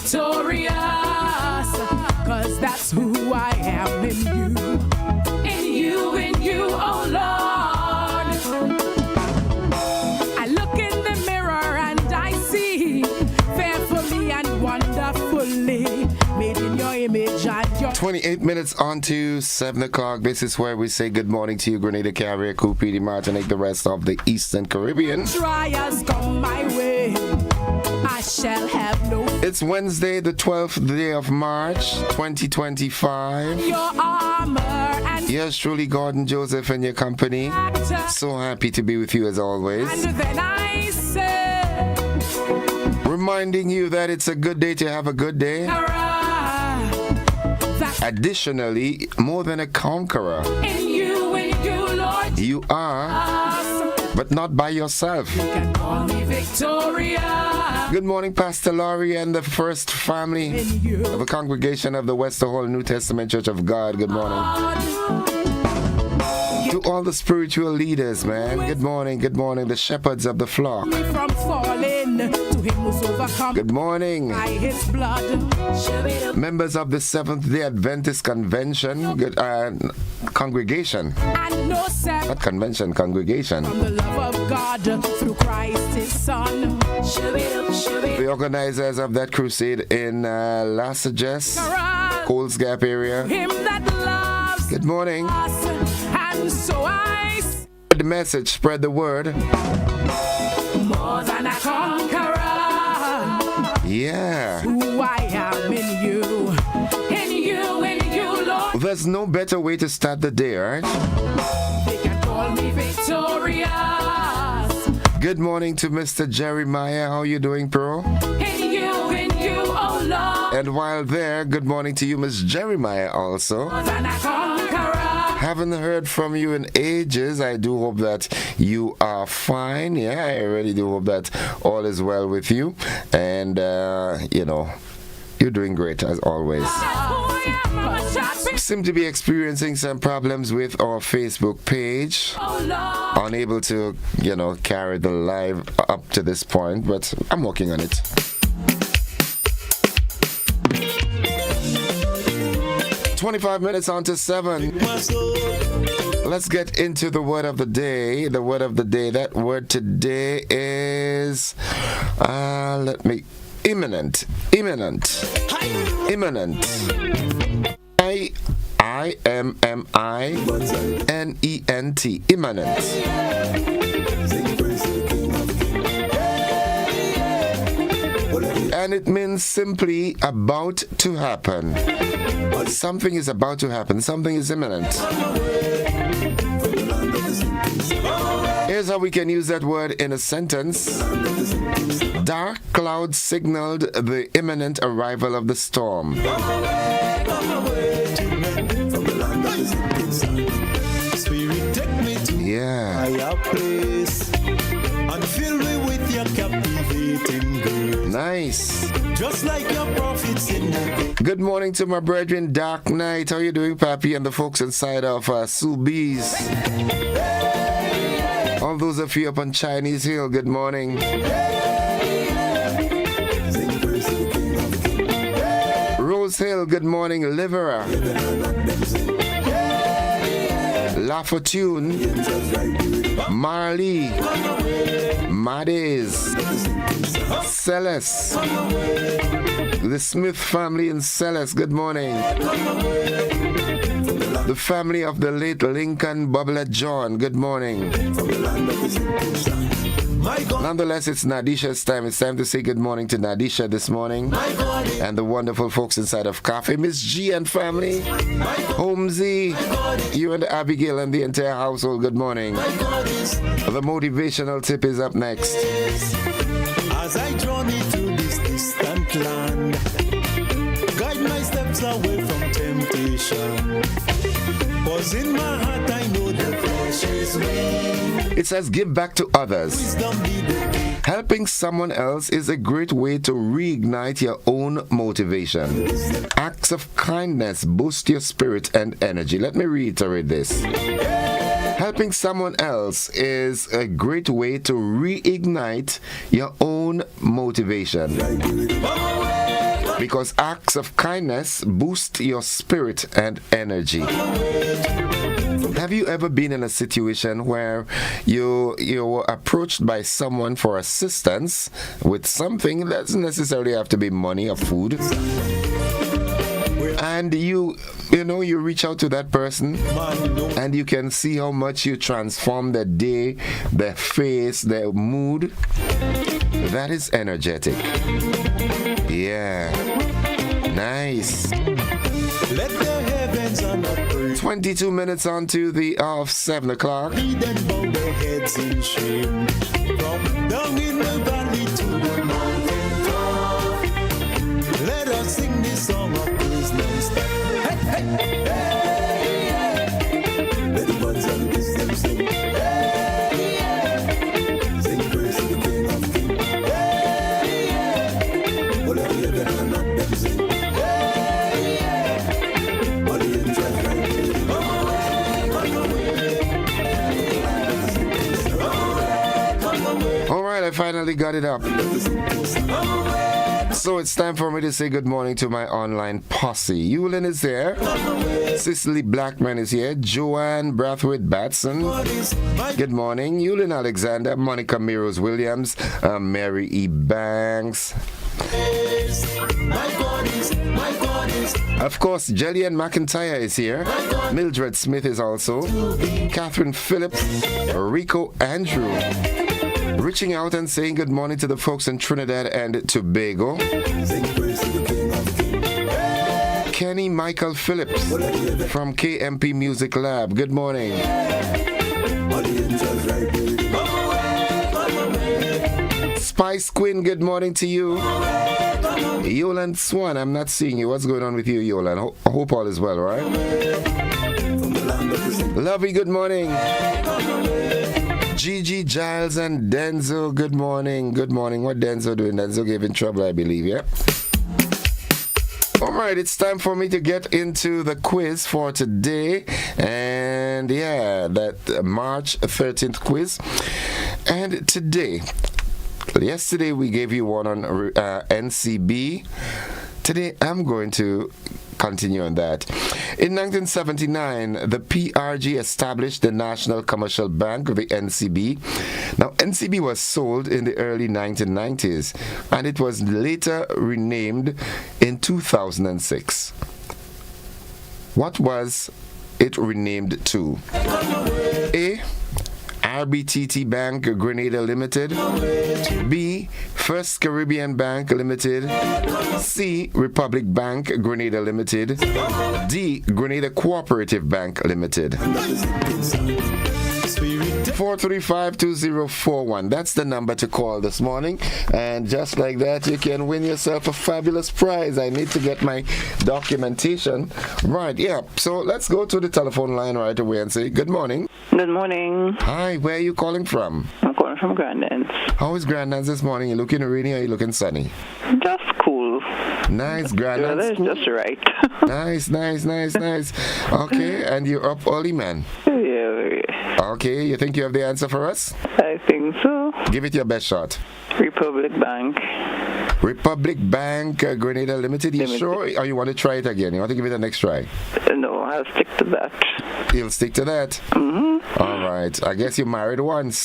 victorious, 'cause that's who I am in you, oh Lord. I look in the mirror and I see fearfully and wonderfully made in your image and your 28 minutes on to 7 o'clock. This is where we say good morning to you, Grenada, Carrier, Coopidi, Martinique, the rest of the Eastern Caribbean. trials come my way, I shall have no It's Wednesday, the 12th day of March, 2025. your armor and Yes, truly, Gordon Joseph and your company. So happy to be with you as always. and then I say, Reminding you that it's a good day to have a good day. that Additionally, more than a conqueror, in you, Lord, you are, but not by yourself. can call me victorious. Good morning, Pastor Laurie and the first family In you, of the congregation of the Wester Hall New Testament Church of God. Good morning. To all the spiritual leaders, man. Good morning, the shepherds of the flock. me from falling to him who's overcome Good morning. by his blood. Members of the Seventh-day Adventist Convention, congregation, And no set not convention, congregation. from the love of God through Christ his Son. The organizers of that crusade in Lassages, Coles Gap area. Him that loves Good morning. us, and so I The message, spread the word. more than a conqueror. Yeah. Who I am in you, Lord. There's no better way to start the day, right? They can call me victorious. Good morning to Mr. Jeremiah. How you doing, bro? In you, oh Lord. And while there, good morning to you, Miss Jeremiah, also. More than a conqueror. Haven't heard from you in ages. I do hope that you are fine. Yeah, I really do hope that all is well with you. And, you're doing great as always. That's who I am. I'm a champion. Seem to be experiencing some problems with our Facebook page. Oh Lord. Unable to, carry the live up to this point, but I'm working on it. 25 minutes on to 7. Let's get into the word of the day. The word of the day. That word today is imminent. Imminent. I-M-M-I-N-E-N-T. Imminent. And it means simply about to happen. Something is about to happen. Something is imminent. Here's how we can use that word in a sentence. Dark clouds signaled the imminent arrival of the storm. Yeah. Nice. Just like your prophets in the Good morning to my brethren, Dark Knight. How you doing, Papi, and the folks inside of Subies? All those of you up on Chinese Hill, good morning. Rose Hill, good morning. Livera. La Fortune. Marley. Mades. Celes. The Smith family in Celes, good morning. The family of the late Lincoln Bubblet John, good morning. Nonetheless, it's Nadisha's time. It's time to say good morning to Nadisha this morning. And the wonderful folks inside of Cafe. Miss G and family. Holmesy, you and Abigail and the entire household, good morning. The motivational tip is up next. As I journey to this distant land, guide my steps away from temptation. 'Cause in my heart I know the flesh is weak. It says give back to others. Wisdom be the key. Helping someone else is a great way to reignite your own motivation. Acts of kindness boost your spirit and energy. Let me reiterate this. Helping someone else is a great way to reignite your own motivation. because acts of kindness boost your spirit and energy. Have you ever been in a situation where you were approached by someone for assistance with something that doesn't necessarily have to be money or food, and you reach out to that person and you can see how much you transform their day, their face, their mood? That is energetic. Yeah. Nice. Let the heavens and the earth 22 minutes on to the hour of 7 o'clock. lead and bow their heads in shame. From down in the valley to the mountain top, let us sing this song of praise non-stop. Hey, hey, hey, yeah. Let the birds and beasts them sing. Hey, yeah. Sing praise to the King of Kings. Hey, yeah. All of the heaven and earth them sing. Hey, yeah. All the angels cry. All right, I finally got it up. So it's time for me to say good morning to my online posse. Eulin is there. Cicely Blackman is here. Joanne Brathwaite Batson. Good morning. Eulin Alexander. Monica Miros Williams. Mary E. Banks. Of course, Jillian McIntyre is here. Mildred Smith is also. Catherine Phillips. Rico Andrew. Reaching out and saying good morning to the folks in Trinidad and Tobago. Kenny Michael Phillips from KMP Music Lab. Good morning. Spice Quinn, good morning to you. Yolan Swan, I'm not seeing you. What's going on with you, Yolan? I hope all is well, right? Lovey, good morning. Gigi, Giles, and Denzo, good morning. Good morning. What Denzo doing? Denzo gave in trouble, I believe, yeah? All right, it's time for me to get into the quiz for today. And yeah, that March 13th quiz. And today, yesterday we gave you one on NCB. Today I'm going to continue on that. In 1979, the PRG established the National Commercial Bank, the NCB. Now, NCB was sold in the early 1990s, and it was later renamed in 2006. What was it renamed to? A. RBTT Bank Grenada Limited. B. First Caribbean Bank Limited. C. Republic Bank Grenada Limited. D. Grenada Cooperative Bank Limited. 435-2041. That's the number to call this morning. And just like that, you can win yourself a fabulous prize. I need to get my documentation. Right, yeah. So let's go to the telephone line right away and say good morning. Good morning. Hi, where are you calling from? I'm calling from Grenada. How is Grenada this morning? You looking rainy or you looking sunny? Just cool. Nice, The Grenada. weather is just right. Nice. Okay, and you're up early, man. Yeah, Okay, you think you have the answer for us? I think so. Give it your best shot. Republic Bank. Republic Bank Grenada Limited. You sure? Or you want to try it again? You want to give it the next try? No, I'll stick to that. You'll stick to that? Mm-hmm. All right. I guess you married once.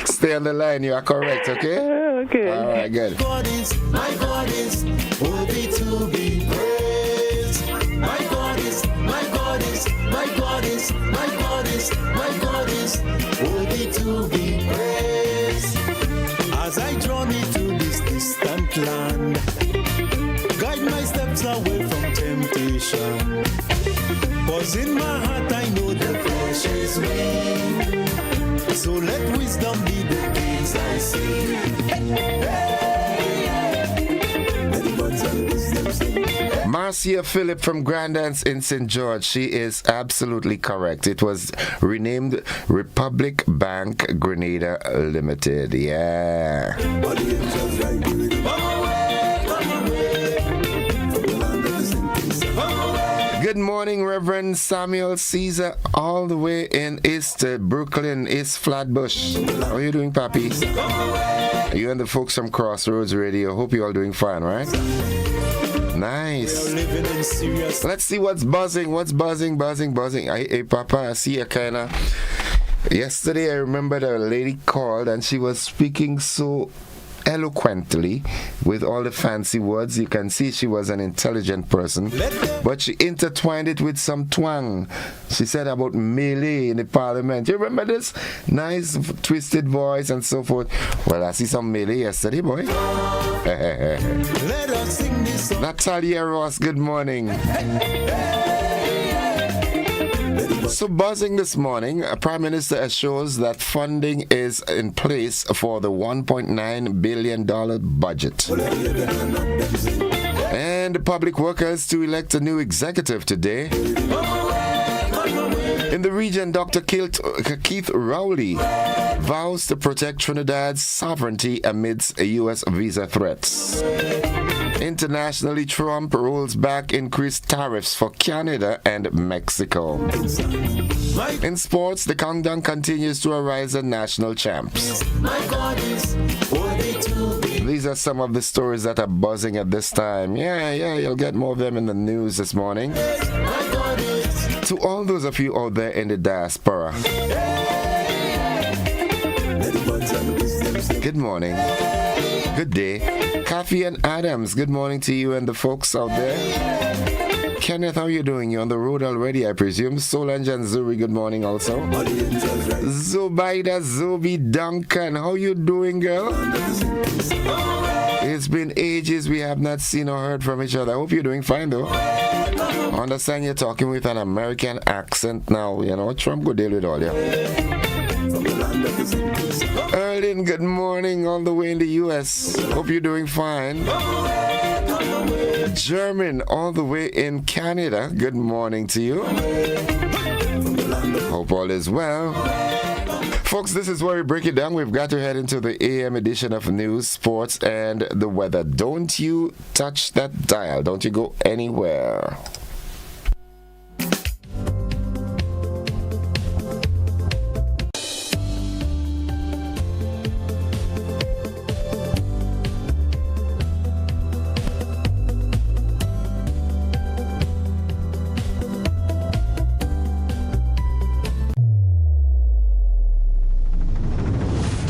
Stay on the line. You are correct, okay? Okay. All right, good. My God is worthy to be praised. My God is worthy to be praised. As I journey to this distant land, guide my steps away from temptation. 'Cause in my heart I know the flesh is weak. So let wisdom be the gaze I see. Marcia Phillip from Grandance in St. George. She is absolutely correct. It was renamed Republic Bank Grenada Limited. Yeah. Good morning, Reverend Samuel Caesar, all the way in East Brooklyn, East Flatbush. How are you doing, Papi? You and the folks from Crossroads Radio. Hope you're all doing fine, right? Nice. Let's see what's buzzing. What's buzzing? Hey, Papa, I see you kinda. Yesterday, I remember a lady called and she was speaking so eloquently with all the fancy words. You can see she was an intelligent person, but she intertwined it with some twang. She said about melee in the parliament. You remember this? Nice twisted voice and so forth. Well, I see some melee yesterday, boy. Let us sing this song. Natalia Ross, good morning. So buzzing this morning, Prime Minister assures that funding is in place for the $1.9 billion budget. And public workers to elect a new executive today. In the region, Dr. Keith Rowley vows to protect Trinidad's sovereignty amidst U.S. visa threats. Internationally, Trump rolls back increased tariffs for Canada and Mexico. In sports, the countdown continues to arise at national champs. These are some of the stories that are buzzing at this time. Yeah, you'll get more of them in the news this morning. To all those of you out there in the diaspora, good morning, good day. Kathy and Adams, good morning to you and the folks out there. Kenneth, how you doing? You're on the road already, I presume. Solange and Zuri, good morning also. Zubaida, Zubi, Duncan, how you doing, girl? It's been ages we have not seen or heard from each other. I hope you're doing fine, though. I understand you're talking with an American accent now. You know, Trump could deal with all you. Erlin, good morning, all the way in the U.S. Hope you're doing fine. German, all the way in Canada. Good morning to you. Hope all is well. Folks, this is where we break it down. We've got to head into the AM edition of news, sports, and the weather. Don't you touch that dial. Don't you go anywhere.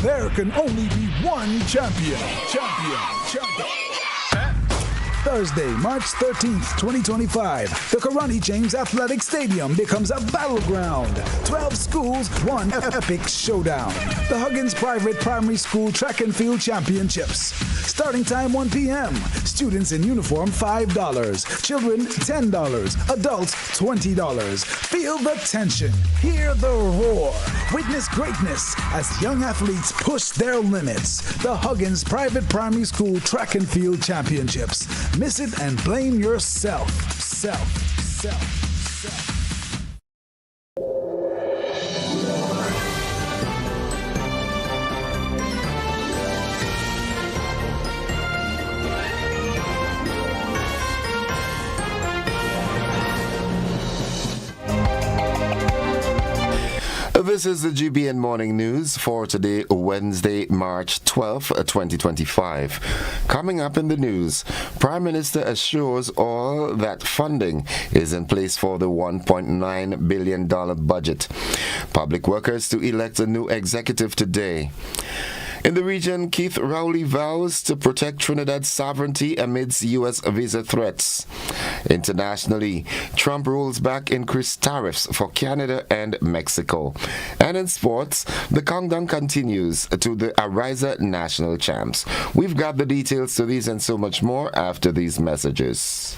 There can only be one champion. Thursday, March 13th, 2025, the Karani James Athletic Stadium becomes a battleground. 12 schools, one epic showdown. The Huggins Private Primary School Track and Field Championships. Starting time 1 p.m. Students in uniform $5. Children $10. Adults $20. Feel the tension. Hear the roar. Witness greatness as young athletes push their limits. The Huggins Private Primary School Track and Field Championships. Miss it and blame yourself. This is the GBN Morning News for today, Wednesday, March 12th, 2025. Coming up in the news, Prime Minister assures all that funding is in place for the $1.9 billion budget. Public workers to elect a new executive today. In the region, Keith Rowley vows to protect Trinidad's sovereignty amidst U.S. visa threats. Internationally, Trump rolls back increased tariffs for Canada and Mexico. And in sports, the countdown continues to the Ariza National Champs. We've got the details to these and so much more after these messages.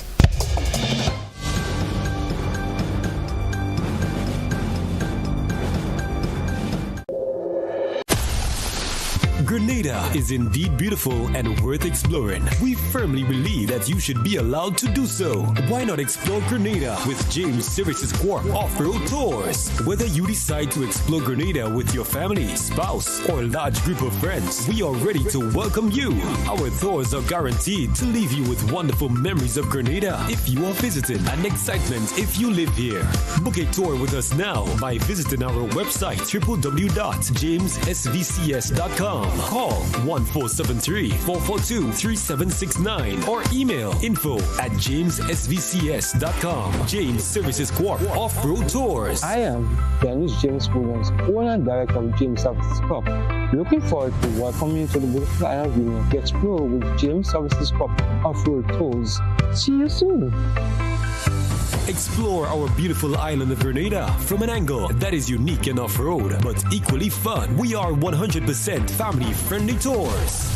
Grenada is indeed beautiful and worth exploring. We firmly believe that you should be allowed to do so. Why not explore Grenada with James Services Corp Off-Road Tours? Whether you decide to explore Grenada with your family, spouse, or large group of friends, we are ready to welcome you. Our tours are guaranteed to leave you with wonderful memories of Grenada if you are visiting and excitement if you live here. Book a tour with us now by visiting our website www.jamessvcs.com. Call Call 1473-442-3769 or email info@jamessvcs.com. James Services Corp. Off-Road Tours. I am Dennis James Williams, owner and director of James Services Corp. Looking forward to welcoming you to the beautiful island of Union to explore with James Services Corp. Off-Road Tours. See you soon. Explore our beautiful island of Grenada from an angle that is unique and off-road, but equally fun. We are 100% family-friendly tours.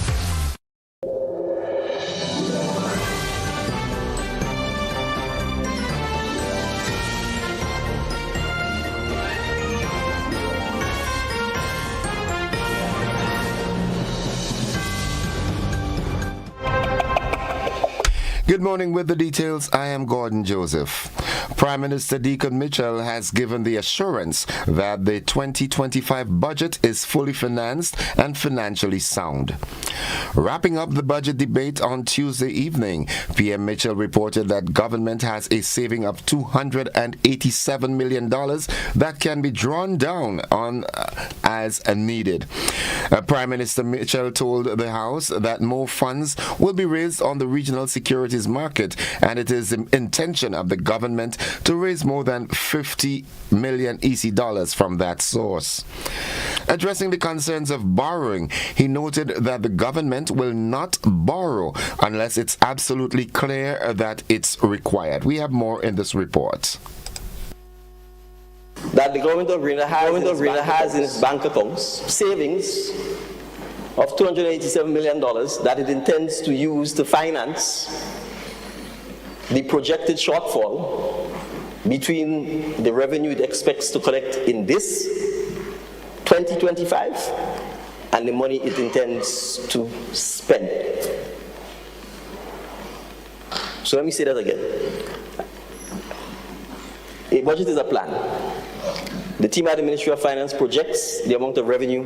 Good morning. With the details, I am Gordon Joseph. Prime Minister Deacon Mitchell has given the assurance that the 2025 budget is fully financed and financially sound. Wrapping up the budget debate on Tuesday evening, PM Mitchell reported that government has a saving of $287 million that can be drawn down on as needed. Prime Minister Mitchell told the House that more funds will be raised on the regional securities market, and it is the intention of the government to raise more than 50 million EC dollars from that source. Addressing the concerns of borrowing, he noted that the government will not borrow unless it's absolutely clear that it's required. We have more in this report. That the government of Grenada has in its bank accounts savings of $287 million that it intends to use to finance the projected shortfall between the revenue it expects to collect in this 2025 and the money it intends to spend. So let me say that again. A budget is a plan. The team at the Ministry of Finance projects the amount of revenue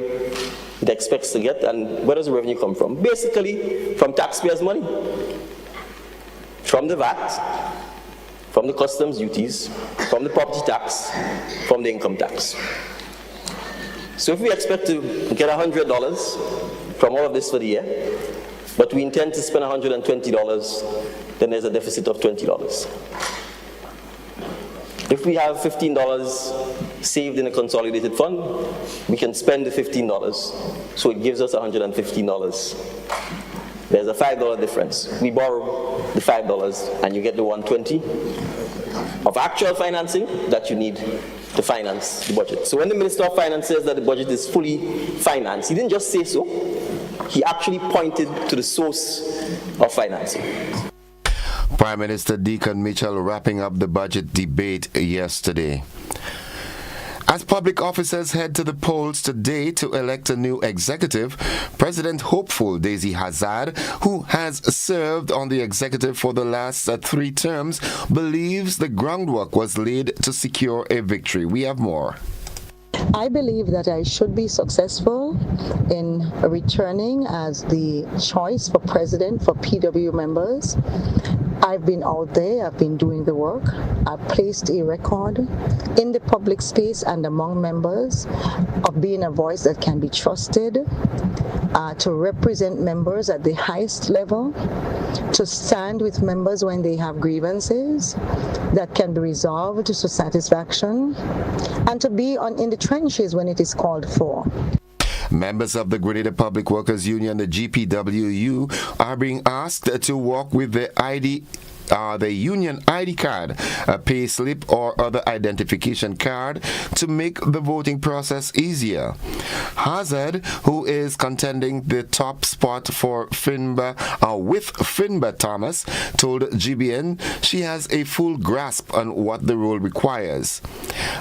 it expects to get, and where does the revenue come from? Basically, from taxpayers' money. From the VAT, from the customs duties, from the property tax, from the income tax. So if we expect to get $100 from all of this for the year, but we intend to spend $120, then there's a deficit of $20. If we have $15 saved in a consolidated fund, we can spend the $15, so it gives us $115. There's a $5 difference. We borrow the $5 and you get the $120 of actual financing that you need to finance the budget. So when the Minister of Finance says that the budget is fully financed, he didn't just say so, he actually pointed to the source of financing. Prime Minister Deacon Mitchell wrapping up the budget debate yesterday. As public officers head to the polls today to elect a new executive, President hopeful Daisy Hazard, who has served on the executive for the last 3 terms, believes the groundwork was laid to secure a victory. We have more. I believe that I should be successful in returning as the choice for president for PW members. I've been out there, I've been doing the work. I've placed a record in the public space and among members of being a voice that can be trusted, to represent members at the highest level, to stand with members when they have grievances that can be resolved to satisfaction, and to be in the trenches when it is called for. Members of the Grenada Public Workers Union, the GPWU, are being asked to walk with the union ID card, a pay slip or other identification card to make the voting process easier. Hazard, who is contending the top spot for with Finbar Thomas, told GBN she has a full grasp on what the rule requires.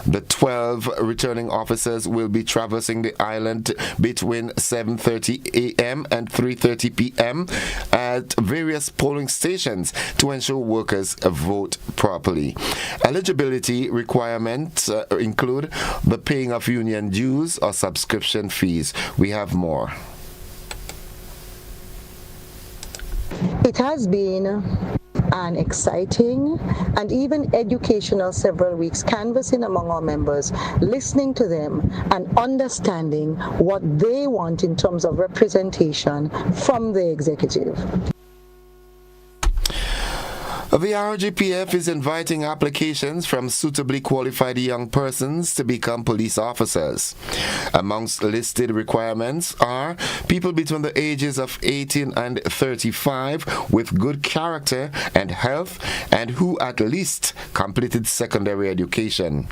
The 12 returning officers will be traversing the island between 7:30 a.m. and 3:30 p.m. at various polling stations to ensure workers vote properly. Eligibility requirements include the paying of union dues or subscription fees. We have more. It has been and exciting and even educational several weeks, canvassing among our members, listening to them and understanding what they want in terms of representation from the executive. The RGPF is inviting applications from suitably qualified young persons to become police officers. Amongst listed requirements are people between the ages of 18 and 35 with good character and health and who at least completed secondary education.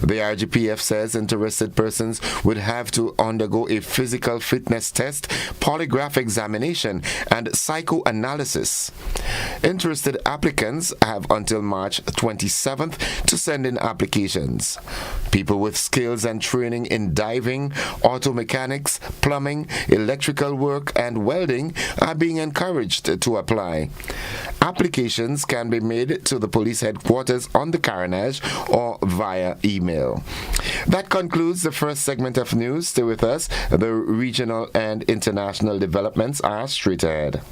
The RGPF says interested persons would have to undergo a physical fitness test, polygraph examination, and psychoanalysis. Interested applicants have until March 27th to send in applications. People with skills and training in diving, auto mechanics, plumbing, electrical work, and welding are being encouraged to apply. Applications can be made to the police headquarters on the Carnage or via email. That concludes the first segment of news. Stay with us. The regional and international developments are straight ahead.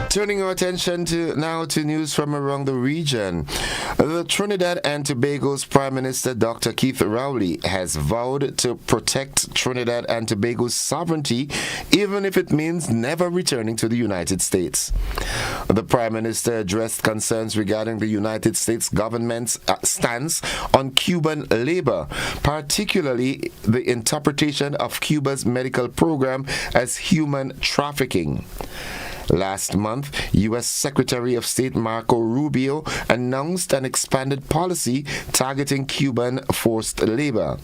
Turning our attention now to news from around the region. The Trinidad and Tobago's Prime Minister Dr. Keith Rowley has vowed to protect Trinidad and Tobago's sovereignty, even if it means never returning to the United States. The Prime Minister addressed concerns regarding the United States government's stance on Cuban labor, particularly the interpretation of Cuba's medical program as human trafficking. Last month, U.S. Secretary of State Marco Rubio announced an expanded policy targeting Cuban forced labor.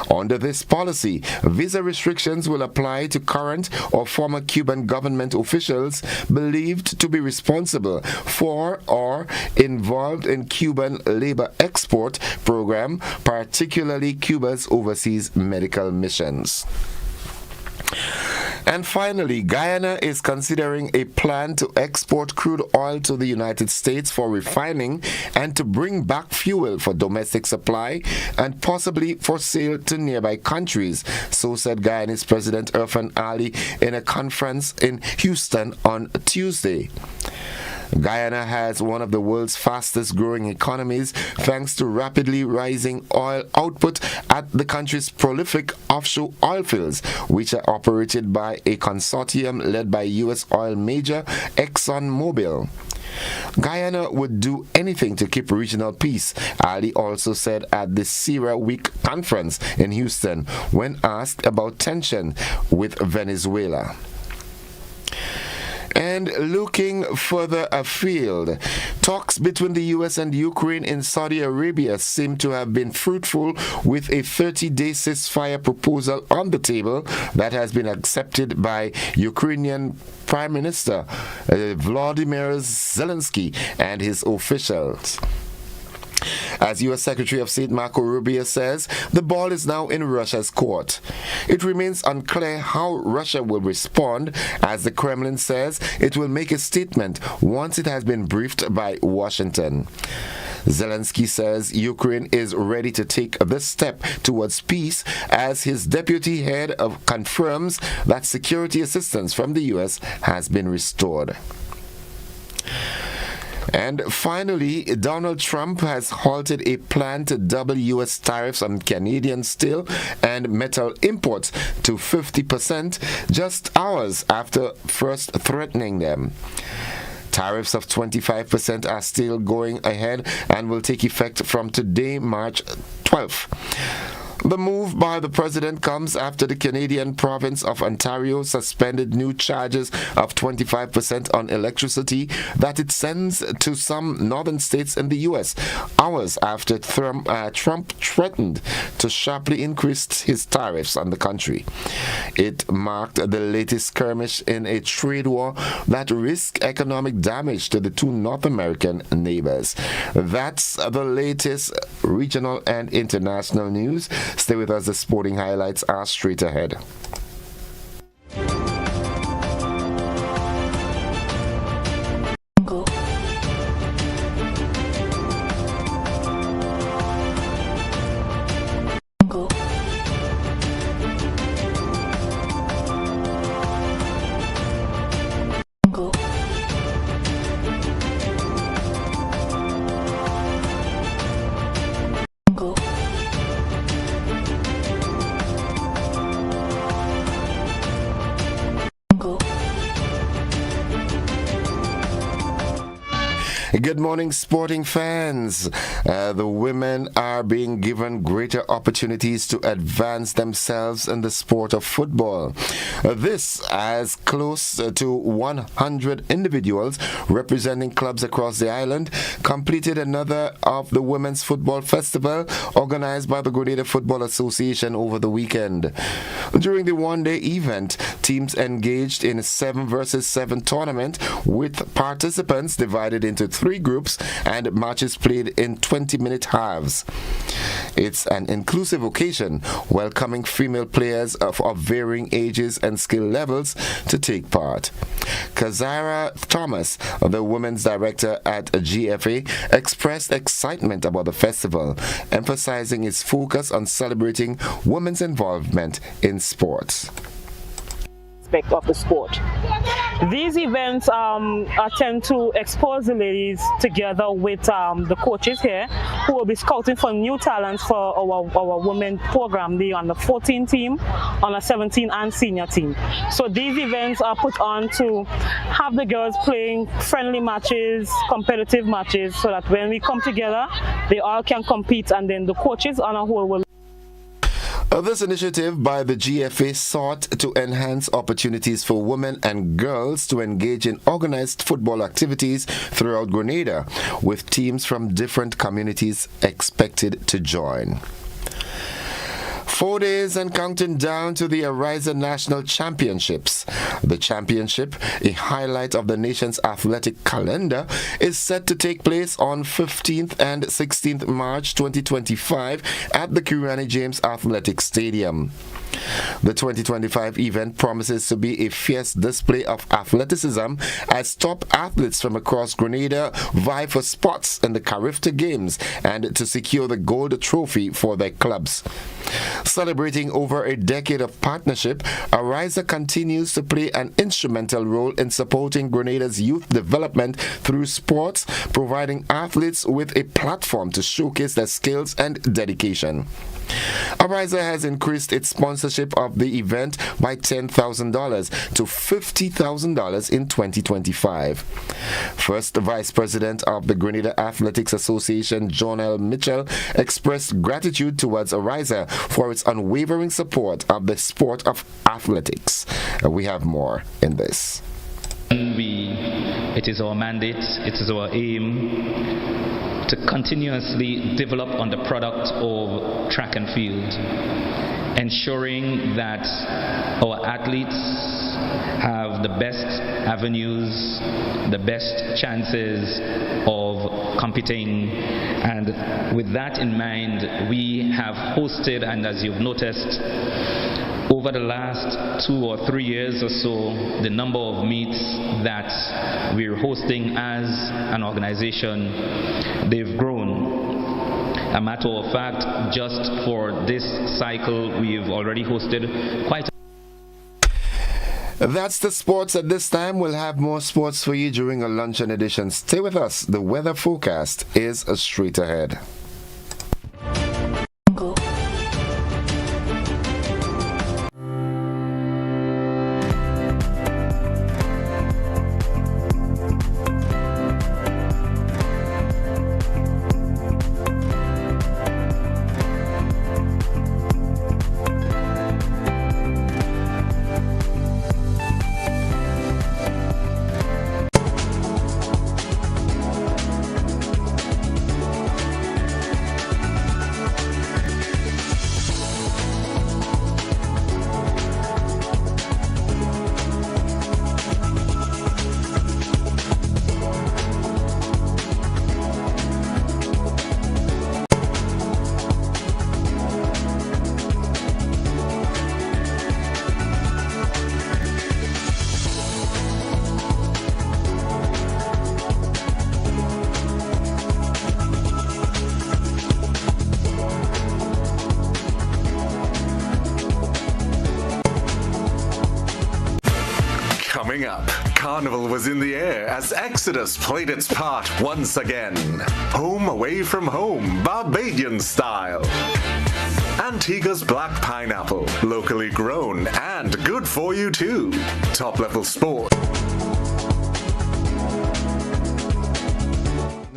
Under this policy, visa restrictions will apply to current or former Cuban government officials believed to be responsible for or involved in Cuban labor export program, particularly Cuba's overseas medical missions. And finally, Guyana is considering a plan to export crude oil to the United States for refining and to bring back fuel for domestic supply and possibly for sale to nearby countries, so said Guyanese President Irfan Ali in a conference in Houston on Tuesday. Guyana has one of the world's fastest growing economies thanks to rapidly rising oil output at the country's prolific offshore oil fields, which are operated by a consortium led by U.S. oil major ExxonMobil. Guyana would do anything to keep regional peace, Ali also said at the Sierra Week conference in Houston when asked about tension with Venezuela. And looking further afield, talks between the U.S. and Ukraine in Saudi Arabia seem to have been fruitful, with a 30-day ceasefire proposal on the table that has been accepted by Ukrainian Prime Minister Volodymyr Zelensky and his officials. As U.S. Secretary of State Marco Rubio says, the ball is now in Russia's court. It remains unclear how Russia will respond, as the Kremlin says it will make a statement once it has been briefed by Washington. Zelensky says Ukraine is ready to take this step towards peace, as his deputy head confirms that security assistance from the U.S. has been restored. And finally, Donald Trump has halted a plan to double U.S. tariffs on Canadian steel and metal imports to 50% just hours after first threatening them. Tariffs of 25% are still going ahead and will take effect from today, March 12th. The move by the president comes after the Canadian province of Ontario suspended new charges of 25% on electricity that it sends to some northern states in the U.S., hours after Trump threatened to sharply increase his tariffs on the country. It marked the latest skirmish in a trade war that risked economic damage to the two North American neighbors. That's the latest regional and international news. Stay with us. The sporting highlights are straight ahead. Good morning, sporting fans. The women are being given greater opportunities to advance themselves in the sport of football. This as close to 100 individuals representing clubs across the island completed another of the Women's Football Festival organized by the Grenada Football Association over the weekend. During the one-day event, teams engaged in a 7 versus 7 tournament with participants divided into 3 groups and matches played in 20-minute halves. It's an inclusive occasion, welcoming female players of varying ages and skill levels to take part. Kazara Thomas, the women's director at GFA, expressed excitement about the festival, emphasizing its focus on celebrating women's involvement in sports. Of the sport. These events tend to expose the ladies together with the coaches here who will be scouting for new talents for our women program, the under 14 team, under 17 and senior team. So these events are put on to have the girls playing friendly matches, competitive matches, so that when we come together, they all can compete, and then the coaches on a whole will. This initiative by the GFA sought to enhance opportunities for women and girls to engage in organized football activities throughout Grenada, with teams from different communities expected to join. 4 days and counting down to the Ariza National Championships. The championship, a highlight of the nation's athletic calendar, is set to take place on 15th and 16th March 2025 at the Grenada James Athletic Stadium. The 2025 event promises to be a fierce display of athleticism as top athletes from across Grenada vie for spots in the Carifta Games and to secure the gold trophy for their clubs. Celebrating over a decade of partnership, Ariza continues to play an instrumental role in supporting Grenada's youth development through sports, providing athletes with a platform to showcase their skills and dedication. Ariza has increased its sponsorship of the event by $10,000 to $50,000 in 2025. First Vice President of the Grenada Athletics Association, John L. Mitchell, expressed gratitude towards Ariza for its unwavering support of the sport of athletics. We have more in this. It is our mandate, it is our aim to continuously develop on the product of track and field, ensuring that our athletes have the best avenues, the best chances of competing. And with that in mind, we have hosted, and as you've noticed, over the last 2 or 3 years or so, the number of meets that we're hosting as an organization, they've grown. A matter of fact, just for this cycle, we've already hosted quite That's the sports at this time. We'll have more sports for you during a luncheon edition. Stay with us. The weather forecast is straight ahead. Coming up, Carnival was in the air as Exodus played its part once again. Home away from home, Barbadian style. Antigua's Black Pineapple, locally grown and good for you too. Top level sport.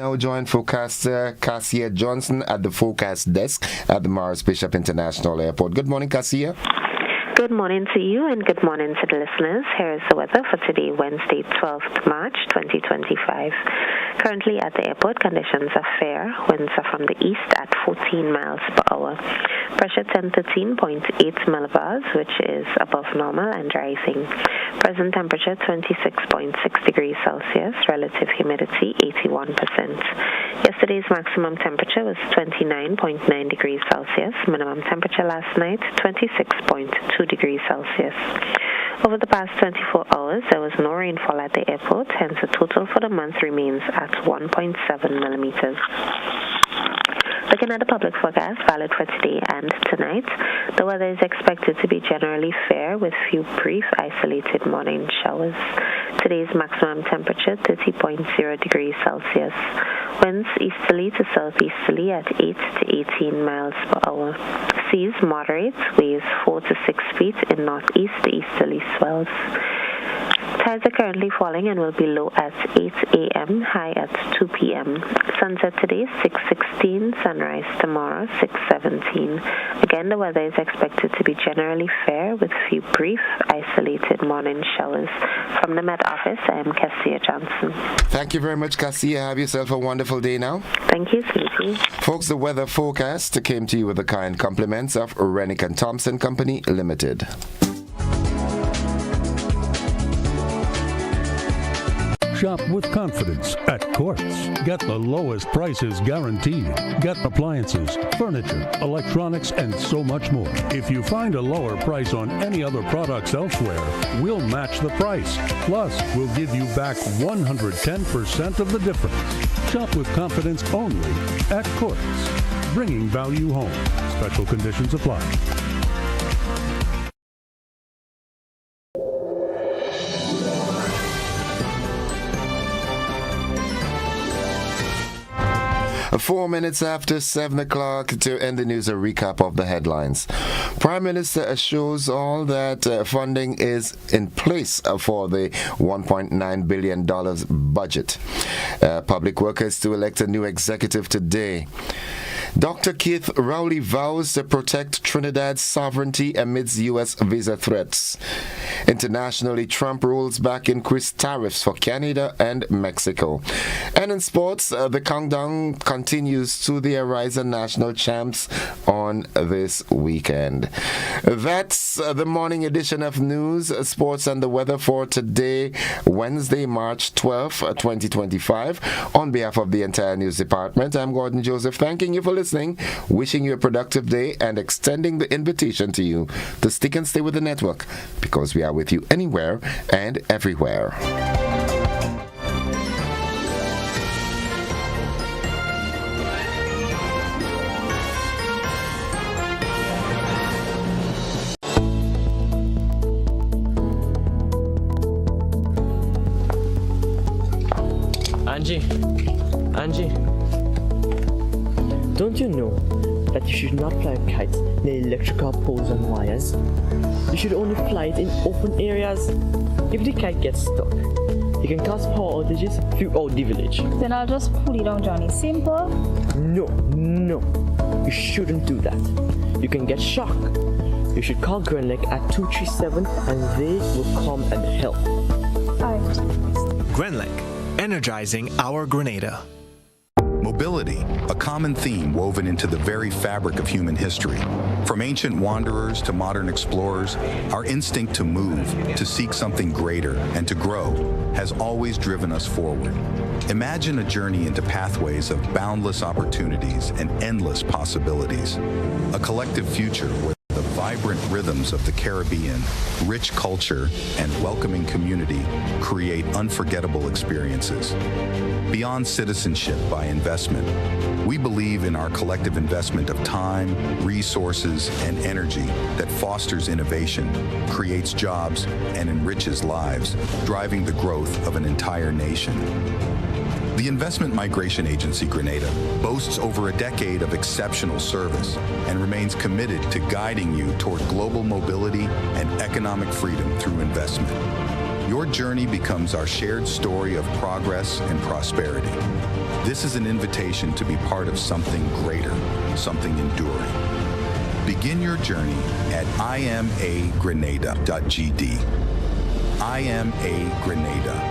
Now join forecaster Cassia Johnson at the forecast desk at the Morris Bishop International Airport. Good morning, Cassia. Good morning to you and good morning to the listeners. Here is the weather for today, Wednesday, 12th March 2025. Currently at the airport, conditions are fair. Winds are from the east at 14 miles per hour. Pressure 1013.8 millibars, which is above normal and rising. Present temperature 26.6 degrees Celsius. Relative humidity 81%. Yesterday's maximum temperature was 29.9 degrees Celsius. Minimum temperature last night 26.2 degrees Celsius. Over the past 24 hours, there was no rainfall at the airport, hence the total for the month remains at 1.7 millimeters. Looking at the public forecast valid for today and tonight, the weather is expected to be generally fair with few brief isolated morning showers. Today's maximum temperature 30.0 degrees Celsius. Winds easterly to southeasterly at 8 to 18 miles per hour. Seas moderate, waves 4 to 6 feet in northeast to easterly swells. Tides are currently falling and will be low at 8 a.m., high at 2 p.m. Sunset today, 6:16, sunrise tomorrow, 6:17. Again, the weather is expected to be generally fair with few brief, isolated morning showers. From the Met Office, I am Cassia Johnson. Thank you very much, Cassia. Have yourself a wonderful day now. Thank you, Sleepy. Folks, the weather forecast came to you with the kind compliments of Rennick & Thompson Company Limited. Shop with confidence at Quartz. Get the lowest prices guaranteed. Get appliances, furniture, electronics, and so much more. If you find a lower price on any other products elsewhere, we'll match the price. Plus, we'll give you back 110% of the difference. Shop with confidence only at Quartz. Bringing value home. Special conditions apply. Four minutes after 7 o'clock to end the news, a recap of the headlines. Prime Minister assures all that funding is in place for the $1.9 billion budget. Public workers to elect a new executive today. Dr. Keith Rowley vows to protect Trinidad's sovereignty amidst U.S. visa threats. Internationally, Trump rolls back increased tariffs for Canada and Mexico. And in sports, the countdown continues to the Horizon National Champs on this weekend. That's the morning edition of News, Sports and the Weather for today, Wednesday, March 12th, 2025. On behalf of the entire news department, I'm Gordon Joseph, thanking you for listening, wishing you a productive day, and extending the invitation to you to stick and stay with the network, because we are with you anywhere and everywhere. Angie, don't you know that you should not fly kites near electrical poles and wires? You should only fly it in open areas. If the kite gets stuck, it can cause power outages throughout the village. Then I'll just pull it down, Johnny. Simple. No. You shouldn't do that. You can get shocked. You should call Grenada at 237 and they will come and help. Alright. Grenada, energizing our Grenada. Mobility, a common theme woven into the very fabric of human history. From ancient wanderers to modern explorers, our instinct to move, to seek something greater, and to grow has always driven us forward. Imagine a journey into pathways of boundless opportunities and endless possibilities. A collective future where the vibrant rhythms of the Caribbean, rich culture, and welcoming community create unforgettable experiences. Beyond citizenship by investment, we believe in our collective investment of time, resources, and energy that fosters innovation, creates jobs, and enriches lives, driving the growth of an entire nation. The Investment Migration Agency Grenada boasts over a decade of exceptional service and remains committed to guiding you toward global mobility and economic freedom through investment. Your journey becomes our shared story of progress and prosperity. This is an invitation to be part of something greater, something enduring. Begin your journey at imagrenada.gd. I am a Grenada.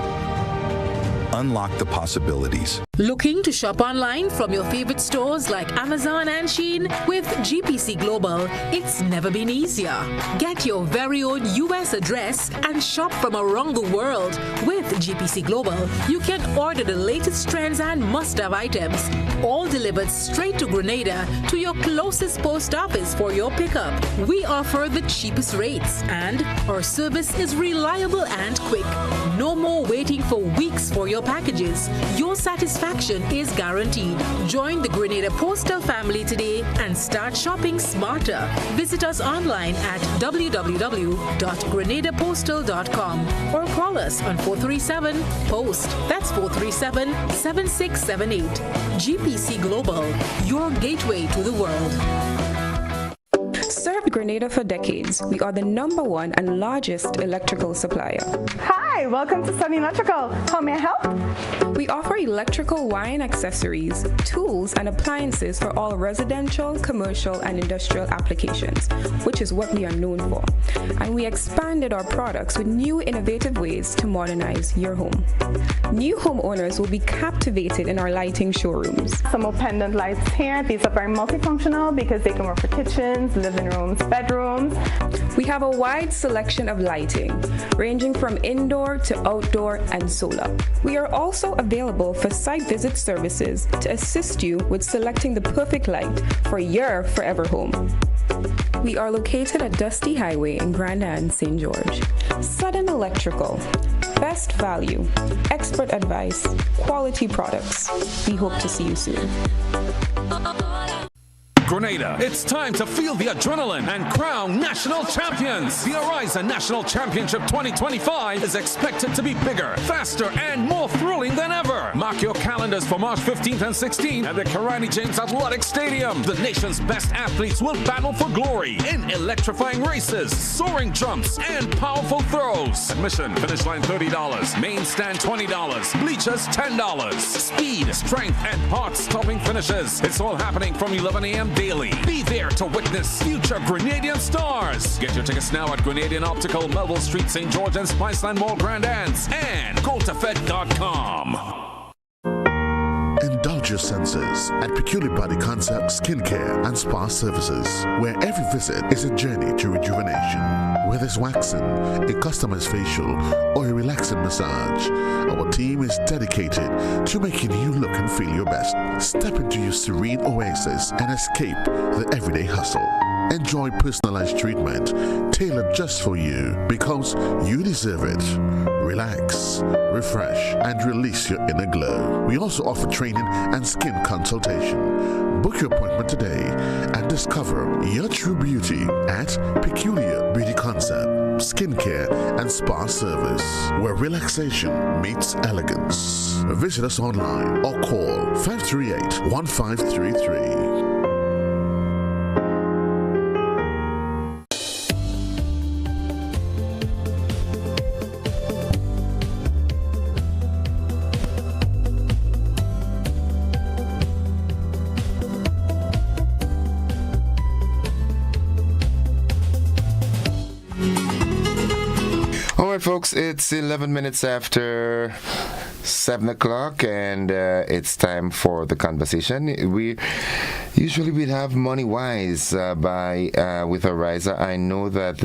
Unlock the possibilities. Looking to shop online from your favorite stores like Amazon and Shein? With GPC Global, it's never been easier. Get your very own US address and shop from around the world. With GPC Global, you can order the latest trends and must-have items, all delivered straight to Grenada to your closest post office for your pickup. We offer the cheapest rates, and our service is reliable and quick. No more waiting for weeks for your packages. Your satisfaction is guaranteed. Join the Grenada Postal family today and start shopping smarter. Visit us online at www.grenadapostal.com or call us on 437-POST. That's 437-7678. GPC Global, your gateway to the world. Served Grenada for decades. We are the #1 and largest electrical supplier. Hi, welcome to Sunny Electrical. How may I help? We offer electrical wire and accessories, tools, and appliances for all residential, commercial, and industrial applications, which is what we are known for. And we expanded our products with new innovative ways to modernize your home. New homeowners will be captivated in our lighting showrooms. Some more pendant lights here. These are very multifunctional because they can work for kitchens, living rooms, bedrooms. We have a wide selection of lighting, ranging from indoor to outdoor and solar. We are also available for site visit services to assist you with selecting the perfect light for your forever home. We are located at Dusty Highway in Grenada and St. George. Sudden Electrical. Best value, expert advice, quality products. We hope to see you soon. Grenada, it's time to feel the adrenaline and crown national champions. The Horizon National Championship 2025 is expected to be bigger, faster, and more thrilling than ever. Mark your calendars for March 15th and 16th at the Karani James Athletic Stadium. The nation's best athletes will battle for glory in electrifying races, soaring jumps, and powerful throws. Admission, finish line $30, main stand $20, bleachers $10. Speed, strength, and heart-stopping finishes. It's all happening from 11 a.m. daily. Be there to witness future Grenadian stars. Get your tickets now at Grenadian Optical, Melville Street, St. George, and Spiceland Mall Grand Anse, and GoToFed.com. Indulge your senses at Peculiar Body Concept Skincare and Spa Services, where every visit is a journey to rejuvenation. Whether it's waxing, a customized facial, or a relaxing massage, our team is dedicated to making you look and feel your best. Step into your serene oasis and escape the everyday hustle. Enjoy personalized treatment tailored just for you, because you deserve it. Relax, refresh, and release your inner glow. We also offer training and skin consultation. Book your appointment today and discover your true beauty at Peculiar Beauty Concept, Skincare and Spa Service, where relaxation meets elegance. Visit us online or call 538-1533. Alright folks, it's 11 minutes after 7 o'clock and it's time for the conversation. We usually have Money Wise with Ariza. I know that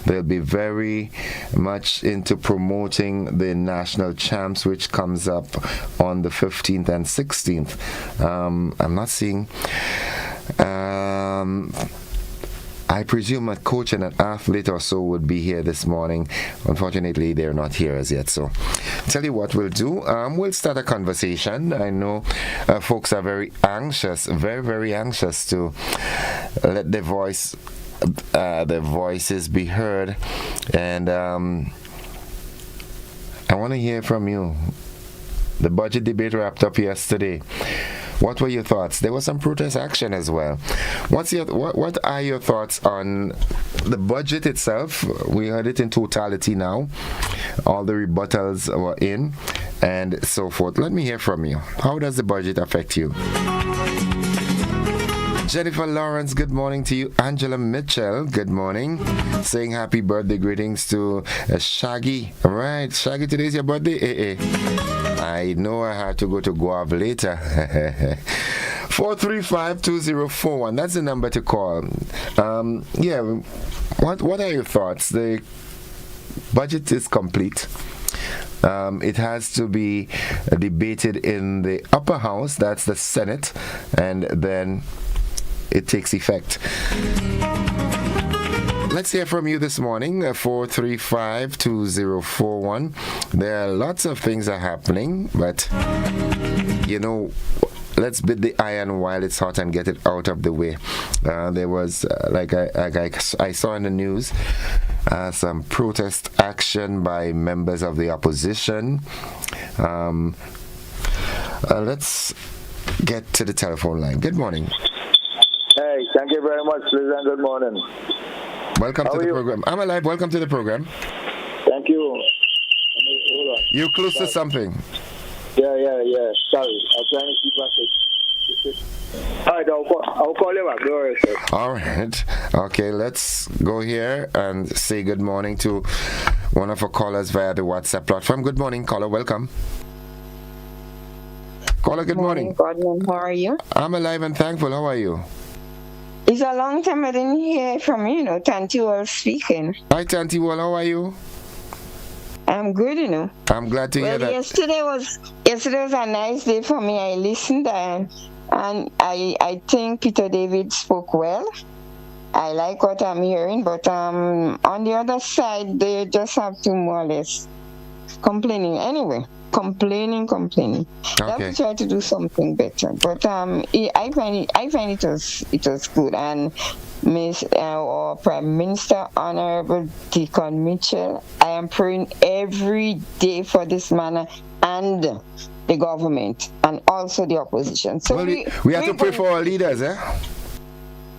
they'll be very much into promoting the national champs, which comes up on the 15th and 16th. I'm not seeing I presume a coach and an athlete or so would be here this morning. Unfortunately, they're not here as yet. So, tell you what we'll do. We'll start a conversation. I know folks are very anxious, very, very anxious to let their voices be heard. And I want to hear from you. The budget debate wrapped up yesterday. What were your thoughts? There was some protest action as well. What are your thoughts on the budget itself? We heard it in totality now. All the rebuttals were in and so forth. Let me hear from you. How does the budget affect you? Jennifer Lawrence, good morning to you. Angela Mitchell, good morning. Saying happy birthday greetings to Shaggy. All right, Shaggy, today's your birthday? I know I had to go to Guav later. 435-2041. That's the number to call. What are your thoughts? The budget is complete. It has to be debated in the upper house, that's the Senate, and then it takes effect. Let's hear from you this morning, 435-2041. There are lots of things are happening, but let's bid the iron while it's hot and get it out of the way. There was, I saw in the news, some protest action by members of the opposition. Let's get to the telephone line. Good morning. Hey, thank you very much, Liz, and good morning. Welcome to the program. I'm alive. Welcome to the program. Thank you. Hold on. You're close to something. Yeah. Sorry. I'm trying to keep up. All right, I'll call you back. Don't worry, sir. All right. Okay, let's go here and say good morning to one of our callers via the WhatsApp platform. Good morning, caller. Welcome. Caller, good morning. Gordon, how are you? I'm alive and thankful. How are you? It's a long time I didn't hear from you, Tanti Wall speaking. Hi, Tanti Wall. How are you? I'm good, I'm glad to hear that. Yesterday was a nice day for me. I listened and I think Peter David spoke well. I like what I'm hearing, but on the other side, they just have to more or less complaining anyway. Complaining. Okay. They have to try to do something better. But I find it was good. And our Prime Minister, Honorable Deacon Mitchell, I am praying every day for this man and the government and also the opposition. So we have to pray for our leaders, eh?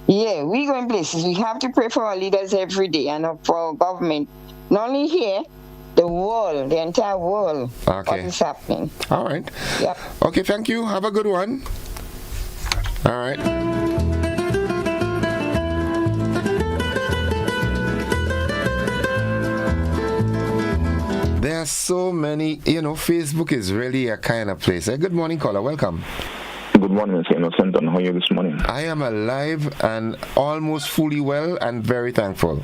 Yeah, we go in places. We have to pray for our leaders every day and for our government. Not only here, the world, the entire world. Okay. What is happening. All right. Yep. Okay, thank you. Have a good one. All right. There are so many, Facebook is really a kind of place. Good morning, caller. Welcome. Good morning, Mr. Innocent, and how are you this morning? I am alive and almost fully well and very thankful.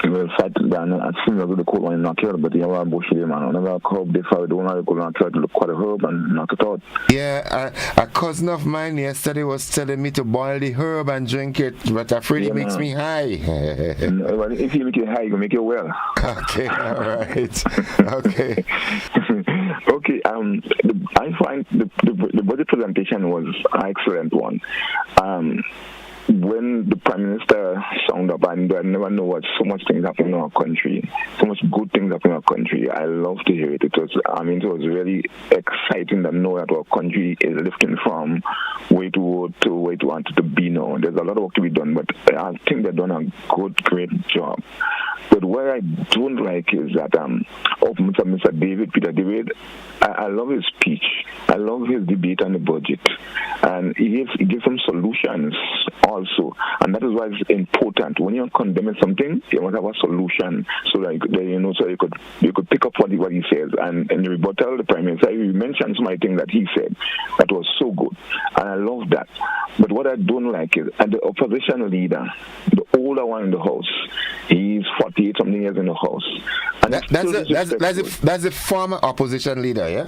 Well, I think I'll do the cold one in Knockhill, but you have a bush here, man. Whenever I come up, I don't have to go and try to look quite a herb and knock it out. Yeah, a cousin of mine yesterday was telling me to boil the herb and drink it, but afraid it makes me high. Well, if you make it high, you make it well. Okay, all right. Okay. Okay, I find the budget presentation was an excellent one. When the Prime Minister sounded up, I never know what so much things happen in our country, so much good things happen in our country. I love to hear it. It was really exciting to know that our country is lifting from way to where it wanted to be now. There's a lot of work to be done, but I think they've done a great job. But what I don't like is that of Mr. Peter David, I love his speech. I love his debate on the budget. And he gives some solutions also. And that is why it's important. When you're condemning something, you must have a solution so that you could pick up what he says. And in the rebuttal, the Prime Minister, he mentioned some of the things that he said that was so good. And I love that. But what I don't like is, and the opposition leader, the older one in the House, he's 48-something years in the House. And that's the former opposition leader, yeah?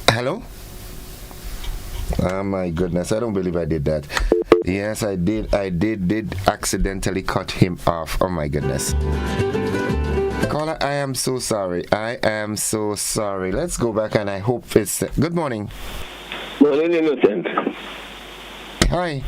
Hello? Oh my goodness, I don't believe I did that. Yes, I did accidentally cut him off. Oh my goodness. Caller, I am so sorry. Let's go back and I hope it's... Good morning. Morning, Innocent. Hi.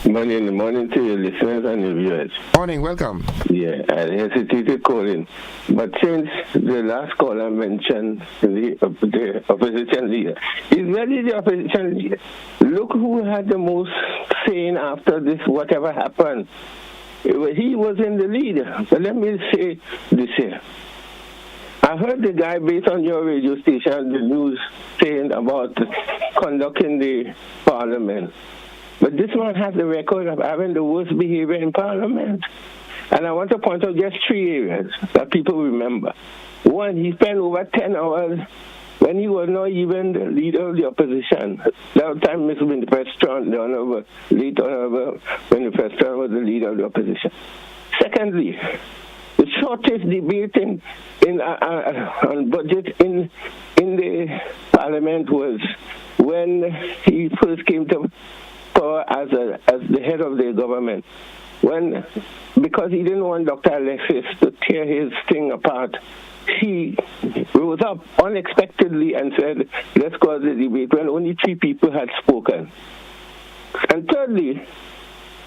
Morning to your listeners and your viewers. Morning, welcome. Yeah, I hesitated calling, but since the last caller mentioned the opposition leader, he's really the opposition leader. Look who had the most saying after this, whatever happened. He was in the lead. But let me say this here. I heard the guy, based on your radio station, the news saying about conducting the parliament. But this man has the record of having the worst behavior in Parliament. And I want to point out just 3 areas that people remember. One, he spent over 10 hours when he was not even the leader of the opposition. That time, Mr. Winifred, the Honorable, late Honorable Winifred was the leader of the opposition. Secondly, the shortest debate on budget in the Parliament was when he first came to power as the head of the government. Because he didn't want Dr. Alexis to tear his thing apart, he rose up unexpectedly and said, let's call the debate, when only 3 people had spoken. And thirdly,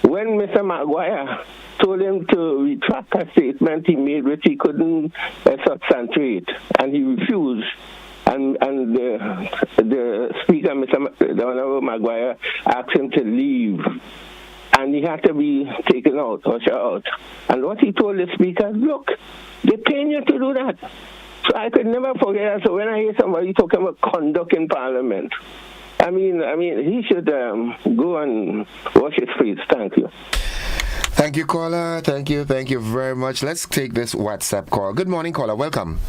when Mr. Maguire told him to retract a statement he made which he couldn't substantiate, and he refused, and the speaker, the Honorable Maguire, asked him to leave, and he had to be taken out, ushered out. And what he told the speaker, look, they're paying you to do that. So I could never forget that. So when I hear somebody talking about conduct in Parliament, I mean, he should go and wash his face. Thank you. Thank you, caller. Thank you very much. Let's take this WhatsApp call. Good morning, caller. Welcome.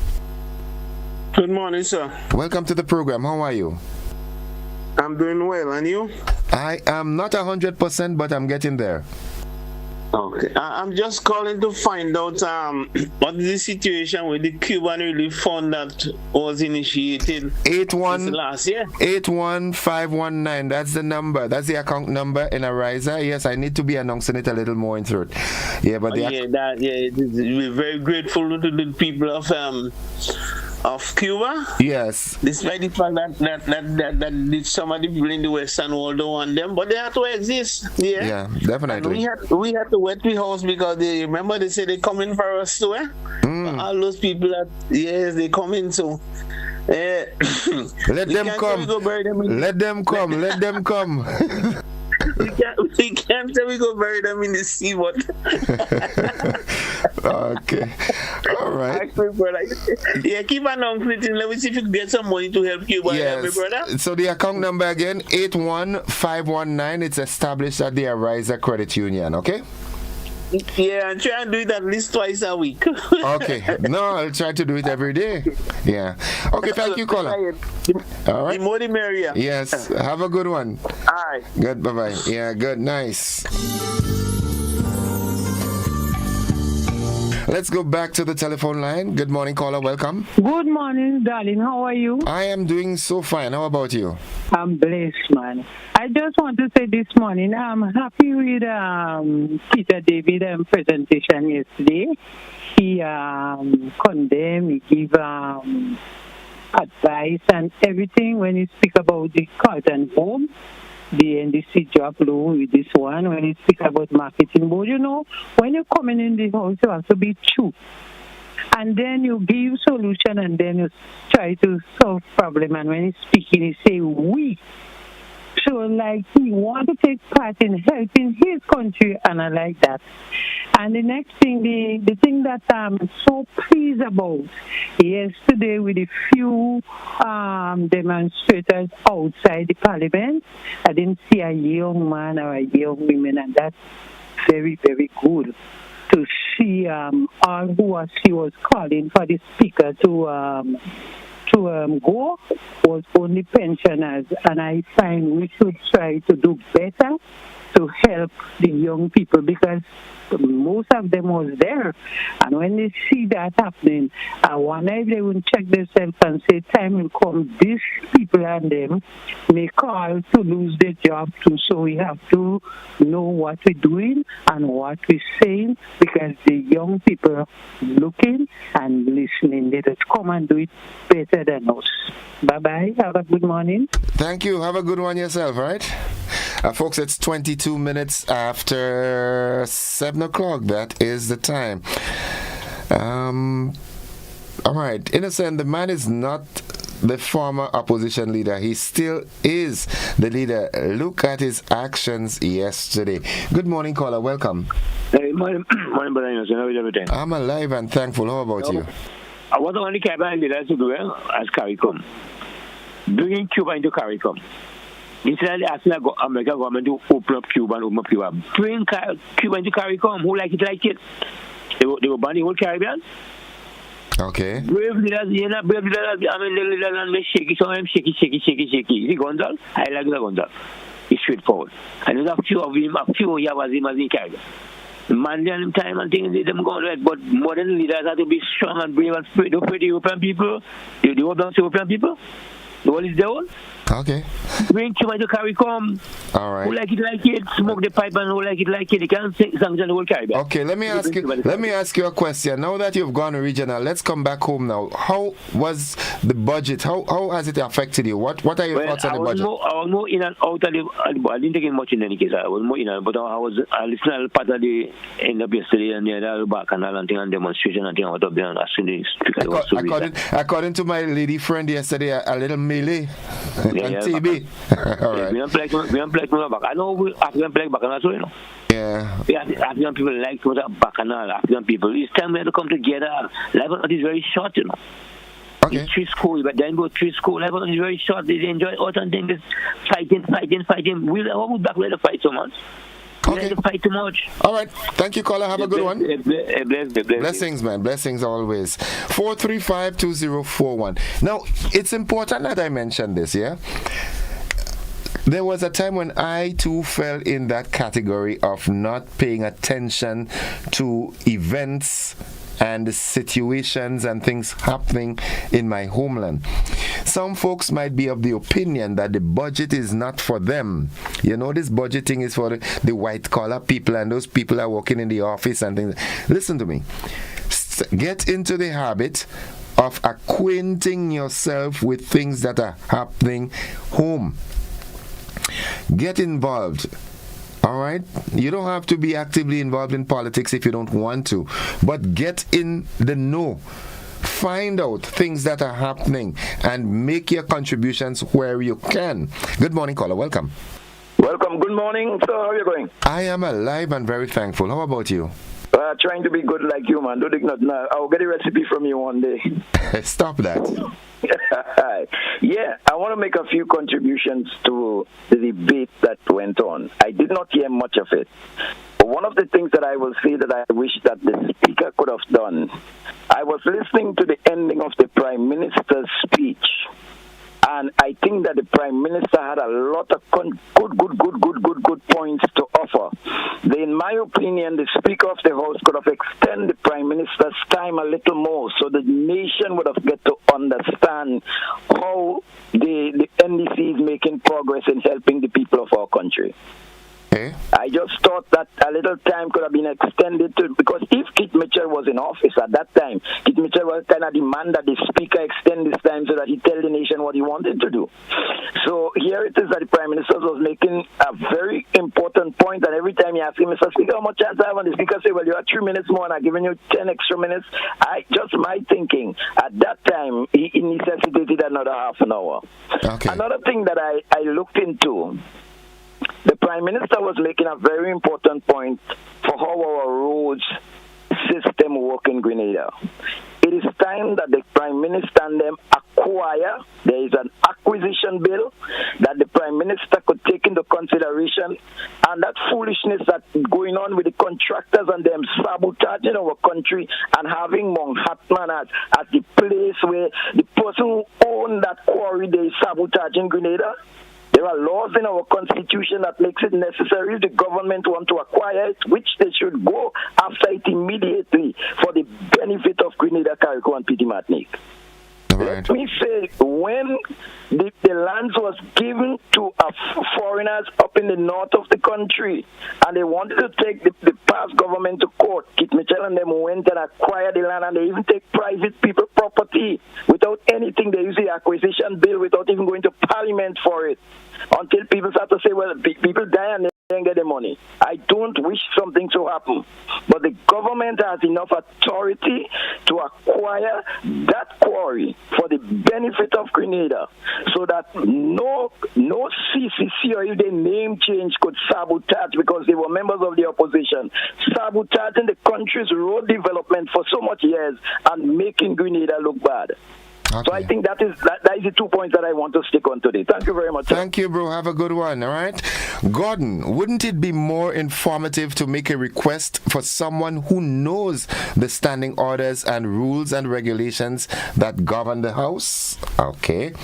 Good morning, sir. Welcome to the program. How are you? I'm doing well, and you? I am not 100%, but I'm getting there. Okay. I'm just calling to find out what is the situation with the Cuban Relief Fund that was initiated last year. 81519. That's the number. That's the account number in Ariza. Yes, I need to be announcing it a little more into it. Yeah, but we're very grateful to the people of Cuba. Yes. Despite the fact that some of the people in the Western world don't want them, but they have to exist. Yeah, definitely. And we had to wet the house because they said they coming for us too. All those people they coming too. Let them come. Let them come. Let them come. We can't say we go bury them in the sea, but okay. All right. Yeah, keep announcing it. Let me see if you can get some money to help you, yes. brother. So the account number again, 81519. It's established at the Ariza Credit Union, okay? Yeah, I'm trying to do it at least twice a week. Okay. No, I'll try to do it every day. Yeah. Okay, thank you, caller. All right. The more the merrier. Yes. Have a good one. All right. Good. Bye-bye. Yeah, good. Nice. Let's go back to the telephone line. Good morning, caller. Welcome. Good morning, darling. How are you? I am doing so fine. How about you? I'm blessed, man. I just want to say this morning, I'm happy with Peter David's presentation yesterday. He condemned, he gave advice and everything when he speak about the Carlton home, the NDC job law with this one, when he speak about marketing board. You know, when you're coming in the house, you have to be true. And then you give solution and then you try to solve problem. And when he's speaking, he say, we. So, like, he want to take part in helping his country, and I like that. And the next thing, the thing that I'm so pleased about, yesterday with a few demonstrators outside the parliament, I didn't see a young man or a young woman, and that's very, very good to see all who she was calling for the speaker to go was only pensioners, and I find we should try to do better to help the young people because most of them was there. And when they see that happening, I wonder if they will check themselves and say, time will come, these people and them may call to lose their job too. So we have to know what we're doing and what we're saying because the young people are looking and listening. They just come and do it better than us. Bye-bye. Have a good morning. Thank you. Have a good one yourself, right? Folks, it's 22 minutes after 7 o'clock. That is the time. All right. Innocent, the man is not the former opposition leader. He still is the leader. Look at his actions yesterday. Good morning, caller. Welcome. Hey, morning, brother Innocent. How is everything? I'm alive and thankful. How about you? I want to only Caribbean leaders to do as CARICOM. Bringing Cuba into CARICOM. Instead of asking the American government to open up Cuba and open up Cuba. Bring Cuba into CARICOM. Who like it? They will ban the whole Caribbean. Okay. Brave leaders, brave leaders, I mean, the leaders and they shaky, some of them shaky. The Gonzal, I like the Gonzal. It's straightforward. And there's a few of him, a few years as him as in Caribbean. Monday and time and things, them going right, but modern leaders have to be strong and brave and afraid. Don't afraid the European people. The European people. The world is their own. Okay. Bring Cuba to CARICOM. All right. Who like it, smoke the pipe, and who like it, they can't sanction the whole Caribbean. Okay, let me ask you a question. Now that you've gone regional, let's come back home now. How was the budget? How has it affected you? What are your thoughts on the budget? I was more in and out of the. I didn't take it much in any case. I was more in and, but I listened part of the end of yesterday and the other back and thing and demonstration and thing out of there and asking the speaker. According to my lady friend yesterday, a little melee. On TV. All right. We don't play back. I know African play back and also, you know. Yeah. African people like to bacchanal. African people. It's time we have to come together. Life is very short, you know. Okay. It's 3 school, but then go 3 school. Life is very short. They enjoy all and things. Fighting. We'll always back where to fight so much. Okay. Fight too much. All right. Thank you, caller. Have a good one. Blessings, man. Blessings always. 435-2041. Now, it's important that I mention this, yeah? There was a time when I too fell in that category of not paying attention to events and situations and things happening in my homeland. Some folks might be of the opinion that the budget is not for them. You know, this budgeting is for the white collar people and those people are working in the office and things. Listen to me. Get into the habit of acquainting yourself with things that are happening home. Get involved. All right? You don't have to be actively involved in politics if you don't want to, but get in the know. Find out things that are happening and make your contributions where you can. Good morning, caller. Welcome. Welcome. Good morning. So, how are you going? I am alive and very thankful. How about you? Trying to be good like you, man. Don't ignore now. I'll get a recipe from you one day. Stop that. Yeah, I want to make a few contributions to the debate that went on. I did not hear much of it. But one of the things that I will say that I wish that the speaker could have done, I was listening to the ending of the Prime Minister's speech. And I think that the Prime Minister had a lot of good points to offer. In my opinion, the Speaker of the House could have extended the Prime Minister's time a little more so the nation would have get to understand how the NDC is making progress in helping the people of our country. Okay. I just thought that a little time could have been extended to, because if Kit Mitchell was in office at that time, Kit Mitchell was kind of demand that the speaker extend this time so that he tell the nation what he wanted to do. So here it is that the Prime Minister was making a very important point, and every time you ask him, Mr. Speaker, how much chance I have? And the speaker say, well, you have 3 minutes more and I'm giving you 10 extra minutes. My thinking, at that time, he necessitated another half an hour. Okay. Another thing that I looked into, the Prime Minister was making a very important point for how our roads system work in Grenada. It is time that the Prime Minister and them acquire. There is an acquisition bill that the Prime Minister could take into consideration, and that foolishness that's going on with the contractors and them sabotaging our country and having Manhattan as the place where the person who owned that quarry, they is sabotaging Grenada. There are laws in our constitution that makes it necessary if the government want to acquire it, which they should go after it immediately for the benefit of Grenada, Carriacou, and Petit Martinique. Let me say, when the lands was given to foreigners up in the north of the country, and they wanted to take the past government to court, Kit Mitchell and them went and acquired the land, and they even take private people property without anything. They use the acquisition bill without even going to parliament for it, until people start to say, well, people die and they don't get the money. I don't wish something to happen, but the government has enough authority to acquire that quarry for the benefit of Grenada, so that no CCC or if the name change could sabotage, because they were members of the opposition, sabotaging the country's road development for so much years and making Grenada look bad. Okay. So I think that is the 2 points that I want to stick on today. Thank you very much. Thank you, bro. Have a good one, all right? Gordon, wouldn't it be more informative to make a request for someone who knows the standing orders and rules and regulations that govern the House? Okay.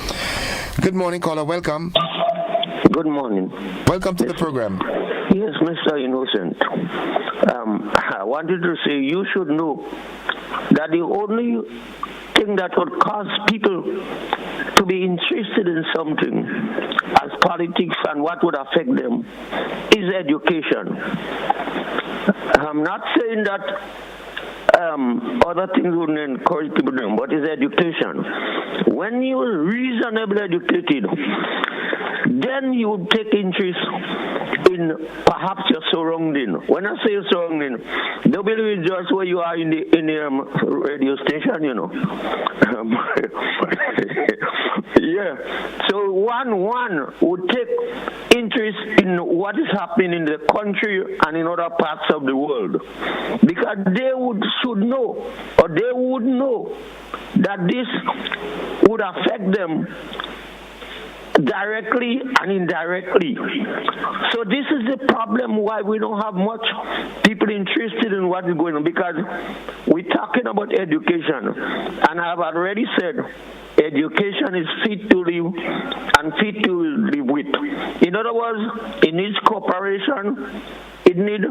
Good morning, caller. Welcome. Good morning. Welcome to the program. Yes, Mr. Innocent. I wanted to say you should know that the only thing that would cause people to be interested in something as politics and what would affect them is education. I'm not saying that other things wouldn't encourage people to do, but it's education. When you're reasonably educated, then you would take interest in perhaps your surrounding. When I say your surrounding, don't believe it's just where you are in the radio station, you know. Yeah. So one would take interest in what is happening in the country and in other parts of the world, because they should know, or they would know, that this would affect them directly and indirectly. So this is the problem why we don't have much people interested in what is going on, because we're talking about education, and I've already said education is fit to live and fit to live with. In other words, it needs cooperation, it needs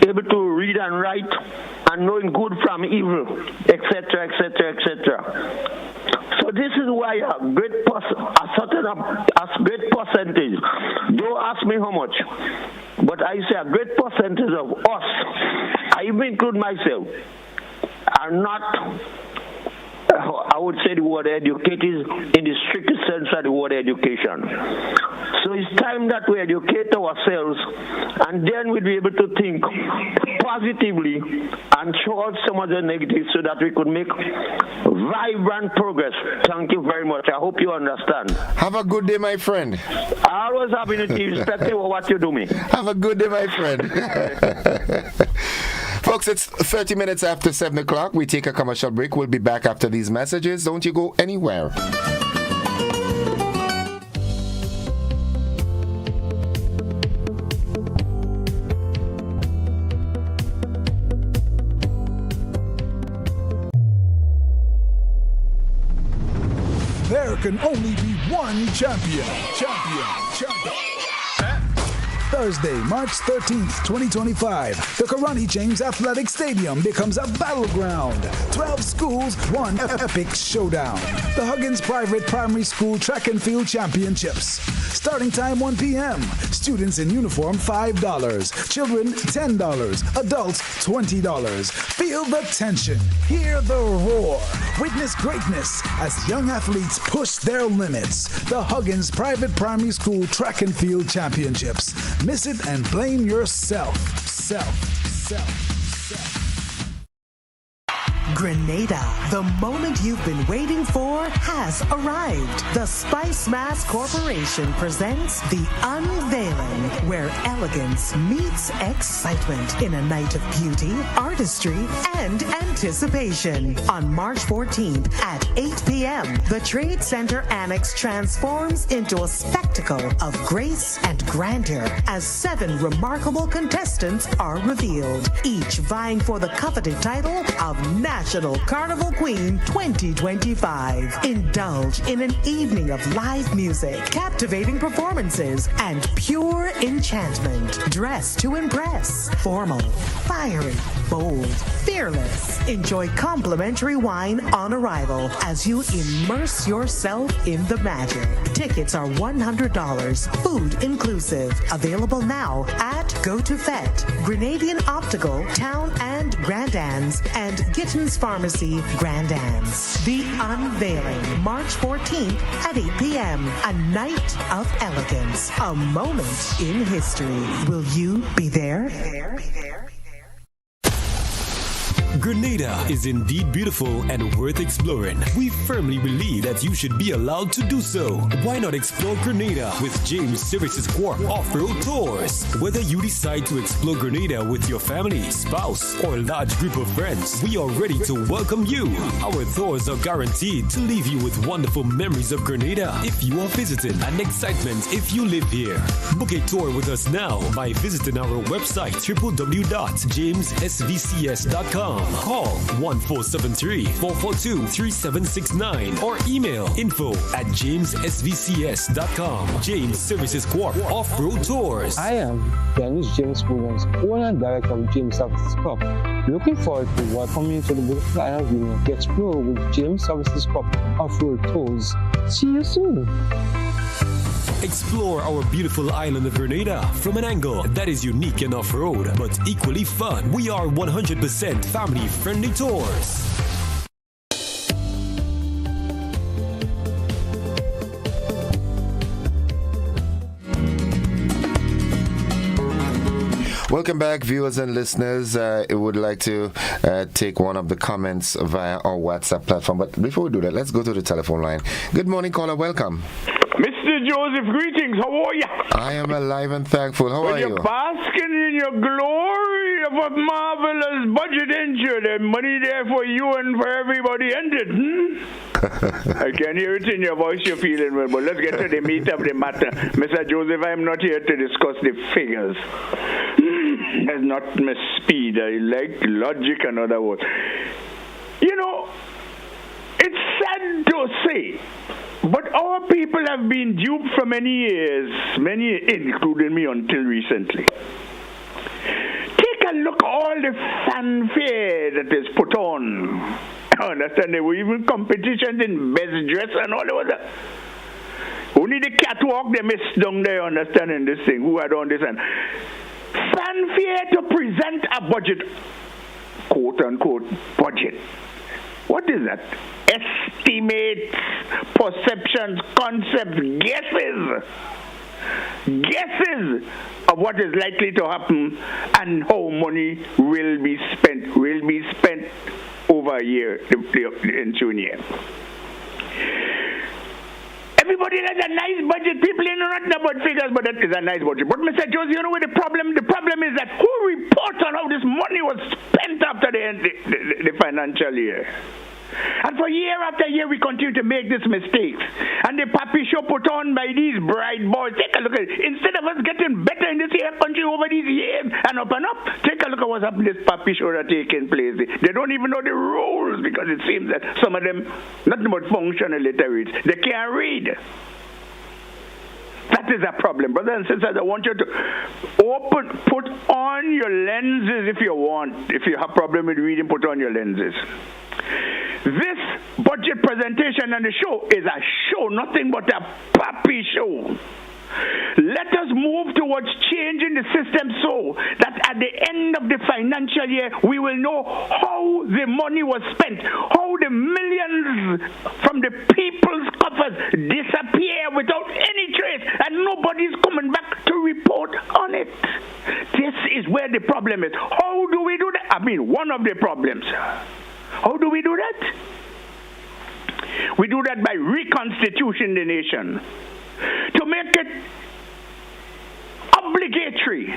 able to read and write and knowing good from evil, etc., etc., etc. So this is why a great percentage, don't ask me how much, but I say a great percentage of us, I even include myself, are not, I would say, the word educated in the strictest sense of the word education. So it's time that we educate ourselves, and then we'll be able to think positively and throw out some of the negatives so that we could make vibrant progress. Thank you very much. I hope you understand. Have a good day, my friend. I always have unity, irrespective of what you do me. Have a good day, my friend. Folks, it's 30 minutes after 7 o'clock. We take a commercial break. We'll be back after these messages. Don't you go anywhere. There can only be one champion. Thursday, March 13th, 2025, the Karani James Athletic Stadium becomes a battleground. 12 schools, one epic showdown. The Huggins Private Primary School Track and Field Championships. Starting time 1 p.m. Students in uniform $5. Children $10. Adults $20. Feel the tension. Hear the roar. Witness greatness as young athletes push their limits. The Huggins Private Primary School Track and Field Championships. Miss it and blame yourself. Grenada, the moment you've been waiting for has arrived. The Spice Mass Corporation presents The Unveiling, where elegance meets excitement in a night of beauty, artistry, and anticipation. On March 14th at 8 p.m., the Trade Center Annex transforms into a spectacle of grace and grandeur as 7 remarkable contestants are revealed, each vying for the coveted title of National National Carnival Queen 2025. Indulge in an evening of live music, captivating performances, and pure enchantment. Dress to impress. Formal, fiery, bold, fearless. Enjoy complimentary wine on arrival as you immerse yourself in the magic. Tickets are $100, food inclusive. Available now at Go to Fet, Grenadian Optical, Town and Grand Anne's, and Gittins Pharmacy, Grand Anne's. The Unveiling, March 14th at 8 p.m. A night of elegance, a moment in history. Will you be there? Grenada is indeed beautiful and worth exploring. We firmly believe that you should be allowed to do so. Why not explore Grenada with James Services Corp Off-Road Tours? Whether you decide to explore Grenada with your family, spouse, or large group of friends, we are ready to welcome you. Our tours are guaranteed to leave you with wonderful memories of Grenada if you are visiting, and excitement if you live here. Book a tour with us now by visiting our website www.jamessvcs.com. Call 1473-442-3769 or email info@jamessvcs.com. James Services Corp Off-Road Tours. I am Dennis James Williams, owner and director of James Services Corp. Looking forward to welcoming you to the beautiful island of Union to explore with James Services Corp Off-Road Tours. See you soon. Explore our beautiful island of Grenada from an angle that is unique and off-road, but equally fun. We are 100% family-friendly tours. Welcome back, viewers and listeners. I would like to take one of the comments via our WhatsApp platform. But before we do that, let's go to the telephone line. Good morning, caller. Welcome. Mr. Joseph, greetings. How are you? I am alive and thankful. How are you? You're basking in your glory of a marvelous budget, ain't you? The money there for you and for everybody, ain't it? I can hear it in your voice. You're feeling well. But let's get to the meat of the matter. Mr. Joseph, I'm not here to discuss the figures. That's not my speed. I like logic and other words. You know, it's sad to say, but our people have been duped for many years, including me until recently. Take a look at all the fanfare that is put on. I understand there were even competitions in best dress and all of that. Only the catwalk they missed down there, understanding this thing, who had on this and fanfare to present a budget, quote unquote budget. What is that? Estimates, perceptions, concepts, guesses of what is likely to happen and how money will be spent over a year, the ensuing year. Everybody has a nice budget. People know nothing about figures, but that is a nice budget. But Mr. Joseph, you know what the problem? The problem is that who reports on how this money was spent after the financial year? And for year after year, we continue to make these mistakes. And the puppy show put on by these bright boys. Take a look at it. Instead of us getting better in this here country over these years and up, take a look at what's happening in this puppy show that's taking place. They don't even know the rules because it seems that some of them, nothing but functional literates, they can't read. That is a problem. Brothers and sisters, I want you to put on your lenses if you want. If you have a problem with reading, put on your lenses. This budget presentation on the show is a show, nothing but a puppy show. Let us move towards changing the system so that at the end of the financial year, we will know how the money was spent, how the millions from the people's coffers disappear without any trace, and nobody's coming back to report on it. This is where the problem is. How do we do that? I mean, one of the problems. How do we do that? We do that by reconstituting the nation. To make it obligatory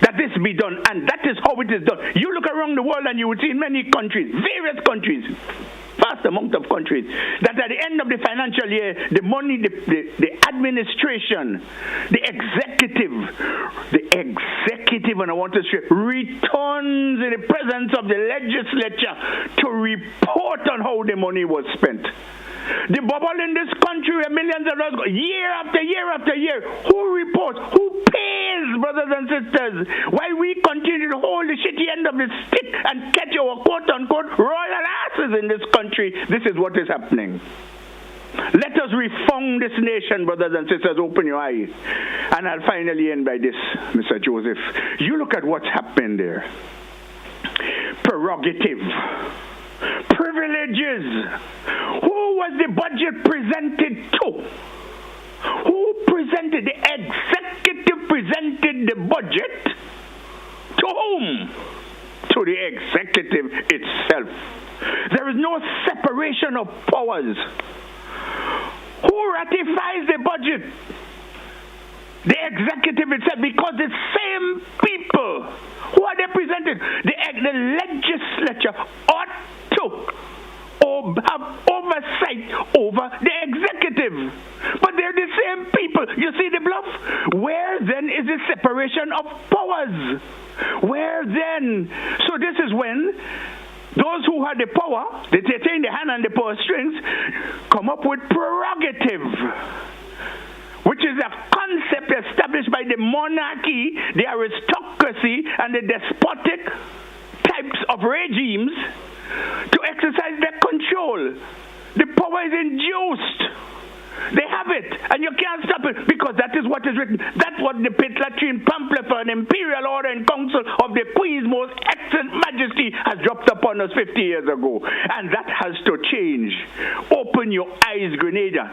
that this be done, and that is how it is done. You look around the world and you will see in many countries, various countries, vast amount of countries, that at the end of the financial year, the money, the administration, the executive, and I want to say, returns in the presence of the legislature to report on how the money was spent. The bubble in this country where millions of dollars go year after year after year. Who reports? Who pays, brothers and sisters? Why we continue to hold the shitty end of the stick and catch our quote-unquote royal asses in this country? This is what is happening. Let us reform this nation, brothers and sisters. Open your eyes. And I'll finally end by this, Mr. Joseph. You look at what's happened there. Prerogative. Privileges. Who was the budget presented to? Who presented? The executive presented the budget to whom? To the executive itself. There is no separation of powers. Who ratifies the budget? The executive itself, because the same people who are represented, the legislature ought to have oversight over the executive. But they're the same people. You see the bluff? Where then is the separation of powers? Where then? So this is when those who had the power, they take the hand and the purse strings, come up with prerogative, which is a concept established by the monarchy, the aristocracy, and the despotic types of regimes to exercise their control. The power is induced. They have it, and you can't stop it, because that is what is written. That's what the Pit Latrine pamphlet for an imperial order and council of the Queen's Most Excellent Majesty has dropped upon us 50 years ago. And that has to change. Open your eyes, Grenada.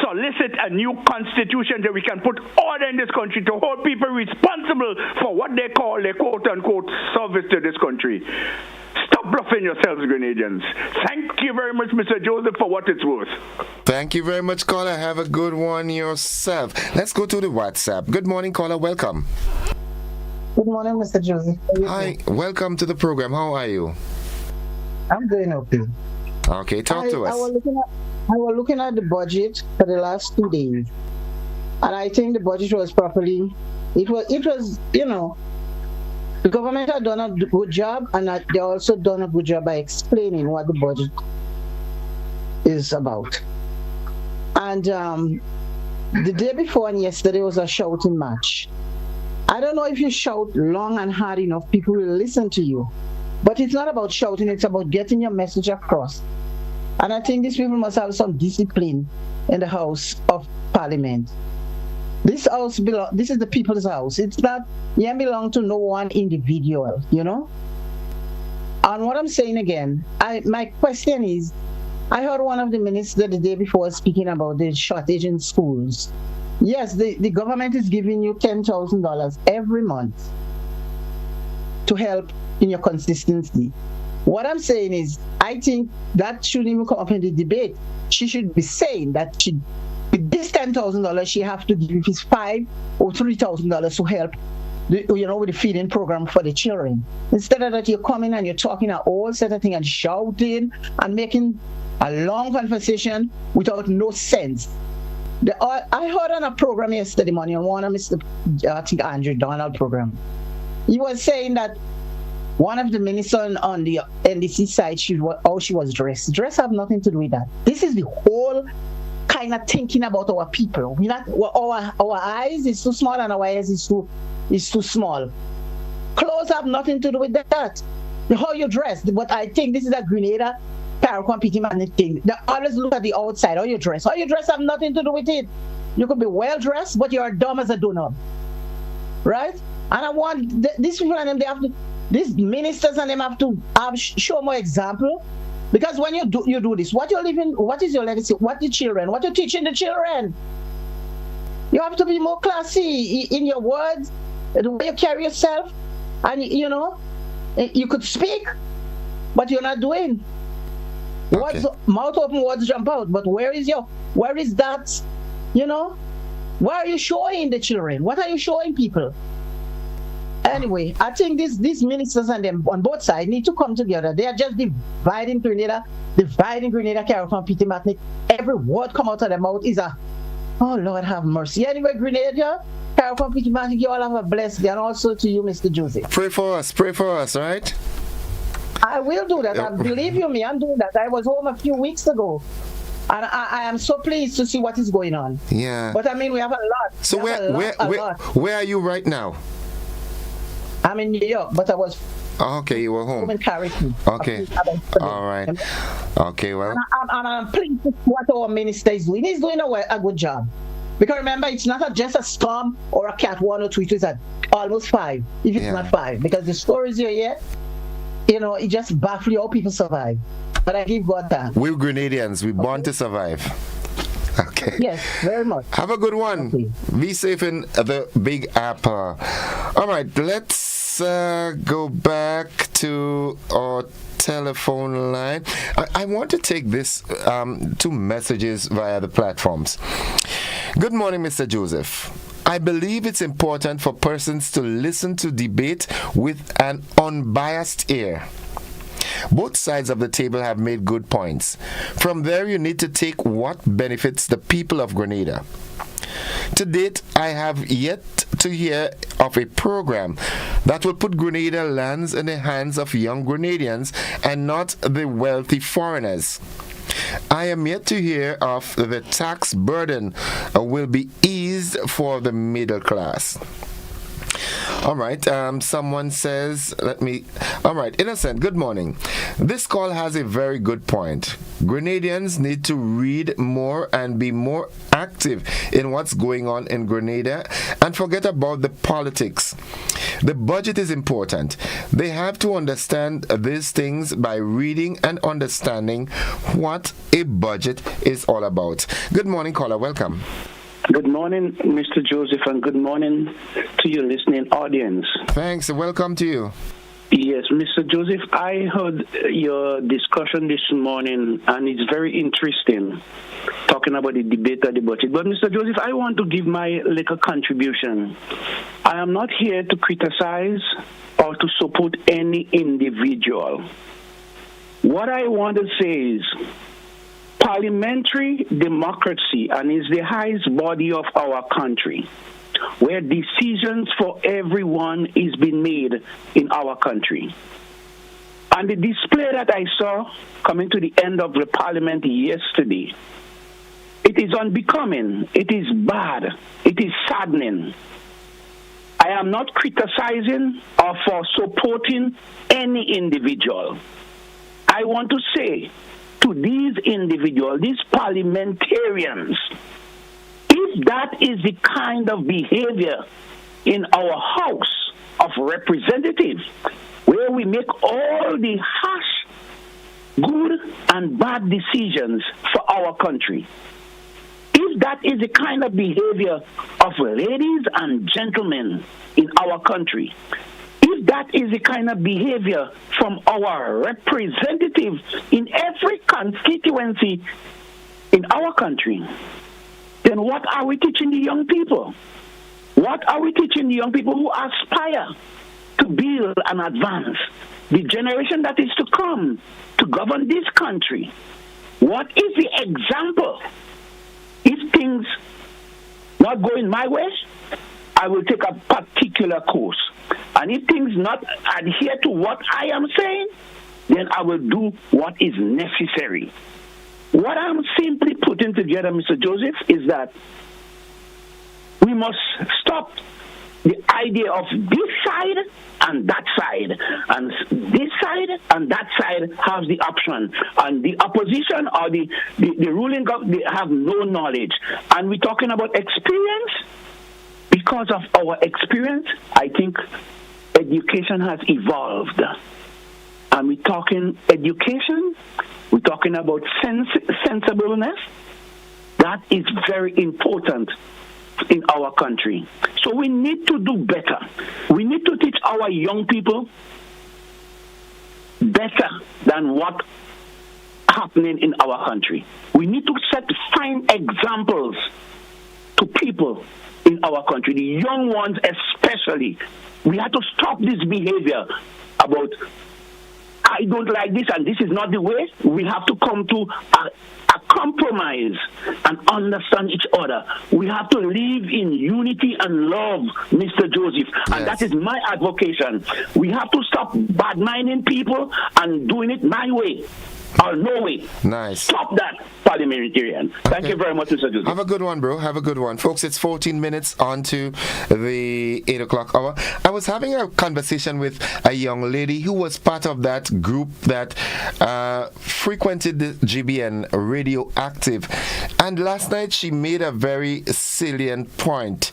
Solicit a new constitution that we can put order in this country to hold people responsible for what they call a quote-unquote service to this country. Stop bluffing yourselves, Grenadians. Thank you very much, Mr. Joseph, for what it's worth. Thank you very much, caller. Have a good one yourself. Let's go to the WhatsApp. Good morning, caller. Welcome. Good morning, Mr. Joseph. Hi. Welcome to the program. How are you? I'm doing okay. Okay, talk to us. I was looking at the budget for the last 2 days, and I think the budget was properly. It was, you know, the government had done a good job, and they also done a good job by explaining what the budget is about. And the day before and yesterday was a shouting match. I don't know if you shout long and hard enough, people will listen to you. But it's not about shouting, it's about getting your message across. And I think these people must have some discipline in the House of Parliament. This is the people's house. It's not, you belong to no one individual, you know? And what I'm saying again, my question is, I heard one of the ministers the day before speaking about the shortage in schools. Yes, the government is giving you $10,000 every month to help in your consistency. What I'm saying is, I think that shouldn't even come up in the debate. She should be saying that with this $10,000, she have to give his $5,000 or $3,000 to help, with the feeding program for the children. Instead of that, you're coming and you're talking a whole set of things and shouting and making a long conversation without no sense. I heard on a program yesterday morning, on one of Mr. Andrew Donald program, he was saying that one of the ministers on the NDC side, how she was dressed. Dress have nothing to do with that. This is the whole kind of thinking about our people. Our eyes is too small and our ears is too small. Clothes have nothing to do with that. How you dress. But I think this is a Grenada competing thing. They always look at the outside. How you dress. How you dress have nothing to do with it. You could be well dressed, but you're dumb as a doorknob. Right? And I want these people and them, these ministers and them have to show more example. Because when you do this, what is your legacy? What you teaching the children? You have to be more classy in your words, the way you carry yourself, and you could speak, but you're not doing. Okay. Mouth open, words jump out. But where is that? Where are you showing the children? What are you showing people? Anyway, I think these ministers and them on both sides need to come together. They are just dividing Grenada, Carol from Peter Martinique. Every word come out of their mouth is oh Lord have mercy. Anyway, Grenada, Carol from Peter Martinique, you all have a blessed day, and also to you, Mr. Joseph. Pray for us, right? I will do that. Believe you me, I'm doing that. I was home a few weeks ago. And I am so pleased to see what is going on. Yeah. But I mean, we have a lot. So where are you right now? I'm in New York, but I was. Oh, okay, you were home. In Carrington. Okay. All right. Okay, well. And I'm pleased with what our minister is doing. He's doing a good job. Because remember, it's not just a storm or a cat 1 or 2. It is almost 5, if it's not 5. Because the stories you hear, it just baffles you how people survive. But I give God thanks. We're Grenadians. We're born to survive. Okay. Yes, very much. Have a good one. Okay. Be safe in the Big Apple. All right, let's go back to our telephone line. I want to take this 2 messages via the platforms. Good morning, Mr. Joseph. I believe it's important for persons to listen to debate with an unbiased ear. Both sides of the table have made good points. From there, you need to take what benefits the people of Grenada. To date, I have yet to hear of a program that will put Grenada lands in the hands of young Grenadians and not the wealthy foreigners. I am yet to hear of the tax burden will be eased for the middle class. All right, someone says, all right, Innocent, good morning. This call has a very good point. Grenadians need to read more and be more active in what's going on in Grenada and forget about the politics. The budget is important. They have to understand these things by reading and understanding what a budget is all about. Good morning, caller. Welcome. Good morning, Mr. Joseph, and good morning to your listening audience. Thanks, and welcome to you. Yes, Mr. Joseph, I heard your discussion this morning, and it's very interesting, talking about the debate of the budget. But, Mr. Joseph, I want to give my little contribution. I am not here to criticize or to support any individual. What I want to say is, parliamentary democracy and is the highest body of our country, where decisions for everyone is being made in our country. And the display that I saw coming to the end of the parliament yesterday, it is unbecoming, it is bad, it is saddening. I am not criticizing or for supporting any individual. I want to say to these individuals, these parliamentarians, if that is the kind of behavior in our House of Representatives, where we make all the harsh, good and bad decisions for our country, if that is the kind of behavior of ladies and gentlemen in our country, if that is the kind of behavior from our representatives in every constituency in our country, then what are we teaching the young people? What are we teaching the young people who aspire to build and advance the generation that is to come to govern this country? What is the example? If things not going my way, I will take a particular course. And if things not adhere to what I am saying, then I will do what is necessary. What I'm simply putting together, Mr. Joseph, is that we must stop the idea of this side and that side, and this side and that side has the option, and the opposition or the ruling government, they have no knowledge. And we're talking about experience. Because of our experience, I think education has evolved. And we're talking education, we're talking about sensibleness. That is very important in our country. So we need to do better. We need to teach our young people better than what's happening in our country. We need to set fine examples to people in our country, the young ones especially. We have to stop this behavior about, I don't like this and this is not the way. We have to come to a compromise and understand each other. We have to live in unity and love, Mr. Joseph. And that is my advocation. We have to stop bad-minding people and doing it my way. Or no way. Nice. Stop that, parliamentarian. Thank you very much, Mr. Joseph. Have a good one, bro. Have a good one. Folks, it's 14 minutes on to the 8 o'clock hour. I was having a conversation with a young lady who was part of that group that frequented the GBN Radioactive. And last night she made a very salient point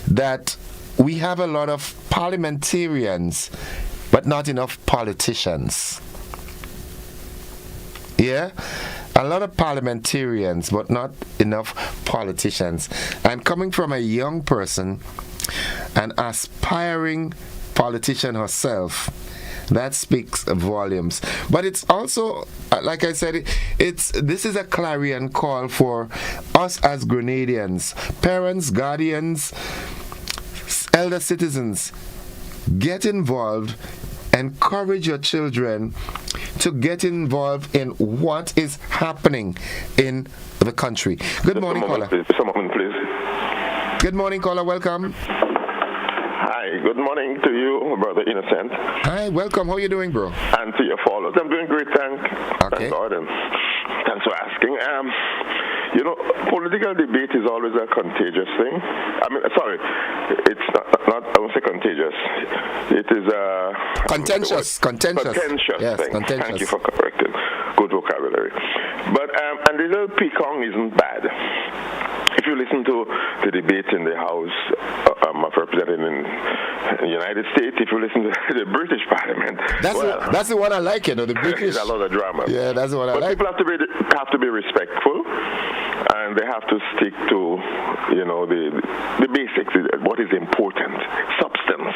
that we have a lot of parliamentarians, but not enough politicians. Yeah, a lot of parliamentarians, but not enough politicians. And coming from a young person, an aspiring politician herself, that speaks volumes. But it's also, like I said, this is a clarion call for us as Grenadians, parents, guardians, elder citizens. Get involved. Encourage your children to get involved in what is happening in the country. Good morning, caller. Please. Good morning, caller. Welcome. Hi. Good morning to you, Brother Innocent. Hi. Welcome. How are you doing, bro? And to your followers. I'm doing great. Thank God. And thanks for asking. Political debate is always a contagious thing. It's not I won't say contagious. It is a contentious yes, thing. Contentious. Thank you for correcting. Good vocabulary. But and the little pecan isn't bad. If you listen to the debate in the House of Representatives in the United States, if you listen to the British Parliament, that's the one I like. The British. There's a lot of drama. Yeah, that's the one I like. But people have to be respectful, and they have to stick to the basics. What is important, substance.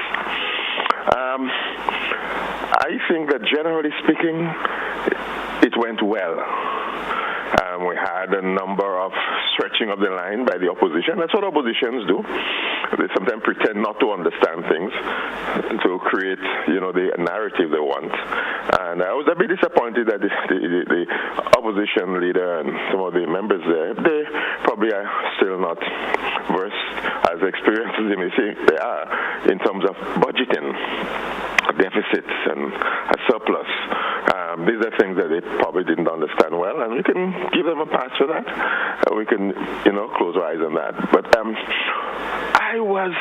I think that generally speaking, it went well. We had a number of stretching of the line by the opposition. That's what oppositions do. They sometimes pretend not to understand things to create, the narrative they want. And I was a bit disappointed that the opposition leader and some of the members there, they probably are still not versed as experienced as they may say they are in terms of budgeting, deficits and a surplus. These are things that they probably didn't understand well, and we can give them a pass for that. We can, close our eyes on that. But I was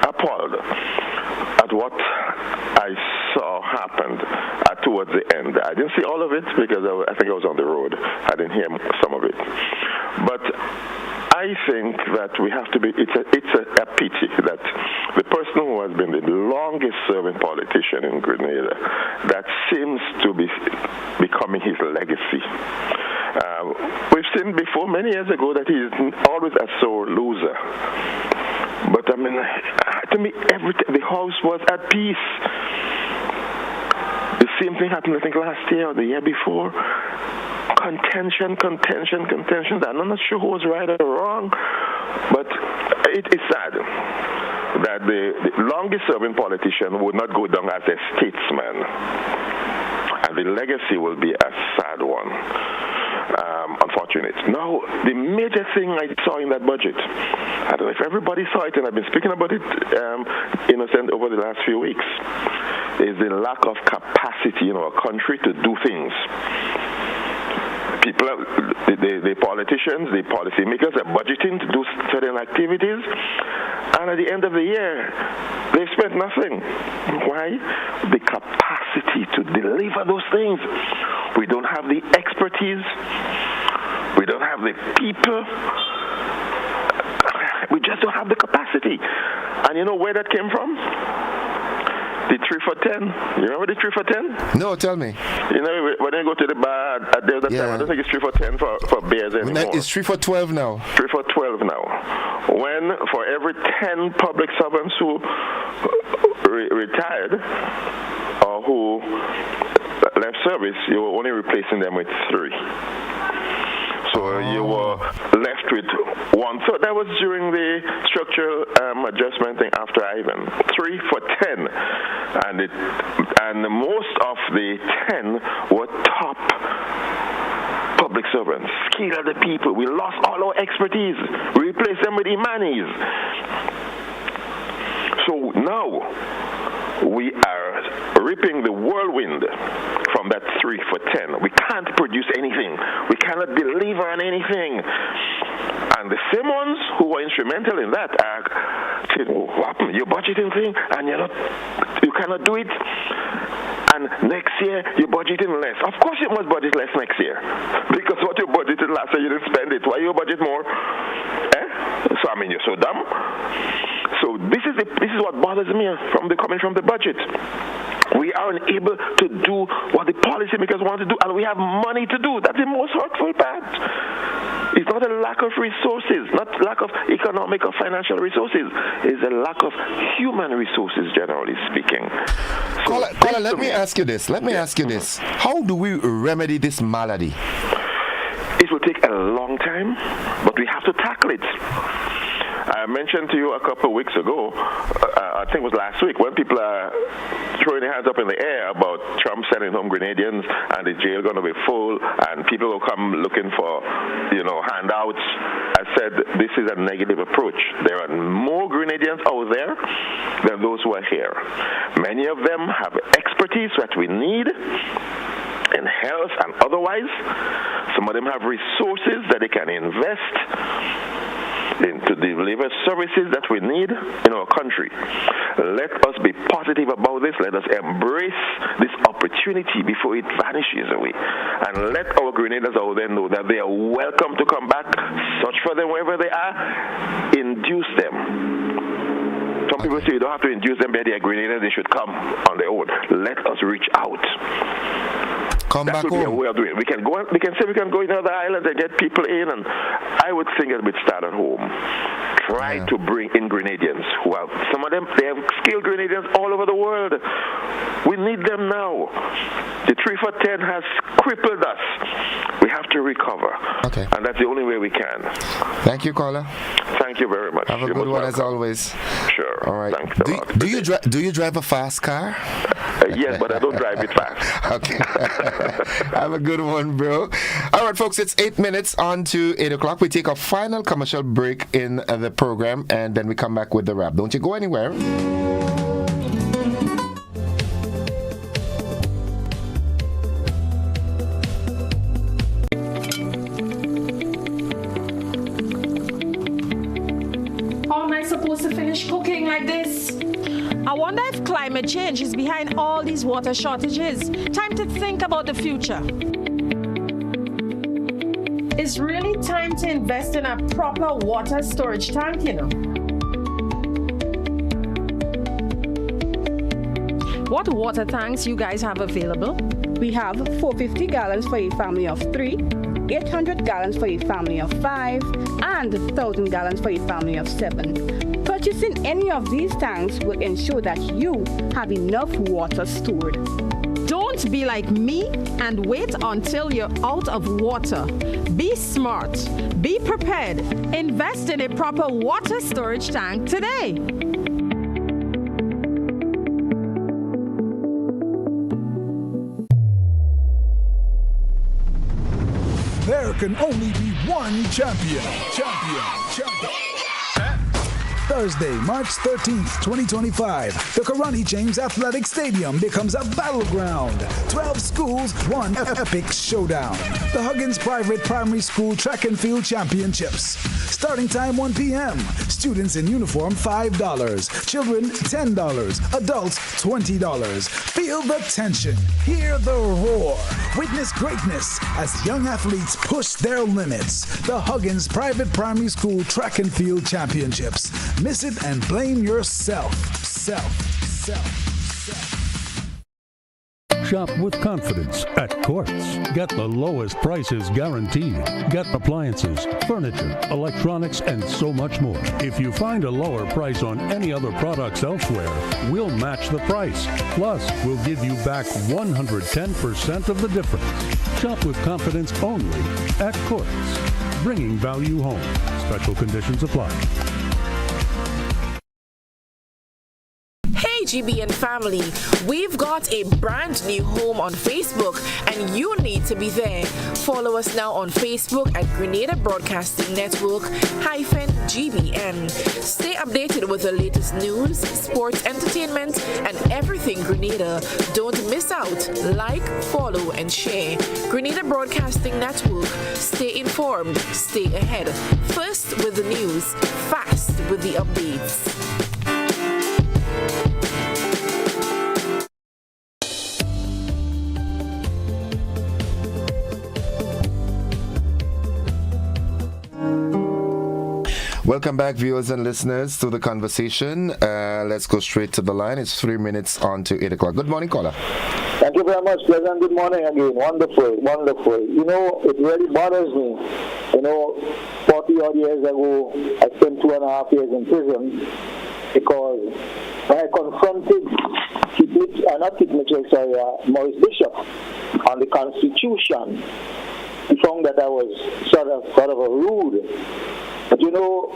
appalled at what I saw happened towards the end. I didn't see all of it because I think I was on the road. I didn't hear some of it. But I think that we have to be, it's a pity that the person who has been the longest serving politician in Grenada, that seems to be becoming his legacy. We've seen before, many years ago, that he is always a sore loser. But to me, the House was at peace. The same thing happened, I think, last year or the year before. Contention. I'm not sure who was right or wrong, but it is sad that the longest serving politician would not go down as a statesman, and the legacy will be a sad one. Unfortunate. Now, the major thing I saw in that budget, I don't know if everybody saw it, and I've been speaking about it, Innocent, over the last few weeks, is the lack of capacity in our country to do things. People, the politicians, the policymakers are budgeting to do certain activities, and at the end of the year, they've spent nothing. Why? The capacity to deliver those things. We don't have the expertise. We don't have the people. We just don't have the capacity. And you know where that came from? The 3 for 10. You remember the 3 for 10? No, tell me. When you go to the bar at the other time, I don't think it's 3 for 10 for beers anymore. It's 3 for 12 now. 3 for 12 now. When for every 10 public servants who retired or who left service, you were only replacing them with 3. So you were left with one. So that was during the structural adjustment thing after Ivan. 3 for 10. And most of the 10 were top public servants, skilled people. We lost all our expertise. We replaced them with Imanis. So now we are reaping the whirlwind from that 3 for 10. We can't produce anything. We cannot deliver on anything. And the same ones who were instrumental in that are saying, what happened? Your budgeting thing, and you cannot do it. And next year, you're budgeting less. Of course you must budget less next year. Because what you budgeted last year, you didn't spend it. Why you budget more? So, I mean, you're so dumb. So this is what bothers me coming from the budget. We aren't able to do what the policymakers want to do, and we have money to do. That's the most hurtful part. It's not a lack of resources, not lack of economic or financial resources. It's a lack of human resources, generally speaking. So Caller, let me ask you this. How do we remedy this malady? It will take a long time, but we have to tackle it. I mentioned to you a couple of weeks ago, I think it was last week, when people are throwing their hands up in the air about Trump sending home Grenadians and the jail going to be full and people will come looking for, handouts. I said this is a negative approach. There are more Grenadians out there than those who are here. Many of them have expertise that we need in health and otherwise. Some of them have resources that they can invest to deliver services that we need in our country. Let us be positive about this. Let us embrace this opportunity before it vanishes away. And let our Grenadians out there know that they are welcome to come back. Search for them wherever they are. Induce them. Some people say you don't have to induce them, but they are Grenadians. They should come on their own. Let us reach out. That would be a way of doing it. We can go in other islands and get people in, and I would think it would start at home. Try to bring in Grenadians. Well, some of them, they have skilled Grenadians all over the world. We need them now. The 3 for 10 has crippled us. We have to recover. Okay. And that's the only way we can. Thank you, caller. Thank you very much. Have a good one as always. Sure. All right. Thanks a lot. Do you drive a fast car? Yes, but I don't drive it fast. Okay. Have a good one, bro. All right, folks, it's 8 minutes on to 8 o'clock. We take a final commercial break in the program, and then we come back with the wrap. Don't you go anywhere. How am I supposed to finish cooking like this? I wonder if climate change is behind all these water shortages. Time to think about the future. It's really time to invest in a proper water storage tank, What water tanks you guys have available? We have 450 gallons for a family of 3, 800 gallons for a family of 5, and 1,000 gallons for a family of 7. Purchasing any of these tanks will ensure that you have enough water stored. Don't be like me and wait until you're out of water. Be smart. Be prepared. Invest in a proper water storage tank today. There can only be one champion. Thursday, March 13th, 2025, the Karani James Athletic Stadium becomes a battleground. 12 schools, one epic showdown. The Huggins Private Primary School Track and Field Championships. Starting time 1 p.m. Students in uniform $5. Children $10. Adults $20. Feel the tension. Hear the roar. Witness greatness as young athletes push their limits. The Huggins Private Primary School Track and Field Championships. Miss it and blame yourself. Shop with confidence at Courts. Get the lowest prices guaranteed. Get appliances, furniture, electronics, and so much more. If you find a lower price on any other products elsewhere, we'll match the price. Plus, we'll give you back 110% of the difference. Shop with confidence only at Courts. Bringing value home. Special conditions apply. Hey GBN family, we've got a brand new home on Facebook and you need to be there. Follow us now on Facebook at Grenada Broadcasting Network -GBN. Stay updated with the latest news, sports, entertainment, and everything Grenada. Don't miss out. Like, follow, and share. Grenada Broadcasting Network. Stay informed, stay ahead. First with the news, fast with the updates. Welcome back, viewers and listeners, to the conversation. Let's go straight to the line. It's 3 minutes on to 8 o'clock. Good morning, caller. Thank you very much, Pleasant. Good morning again. Wonderful, wonderful. You know, it really bothers me. You know, 40-odd years ago, I spent 2.5 years in prison because when I confronted Maurice Bishop on the Constitution, he found that I was sort of a rude. But you know,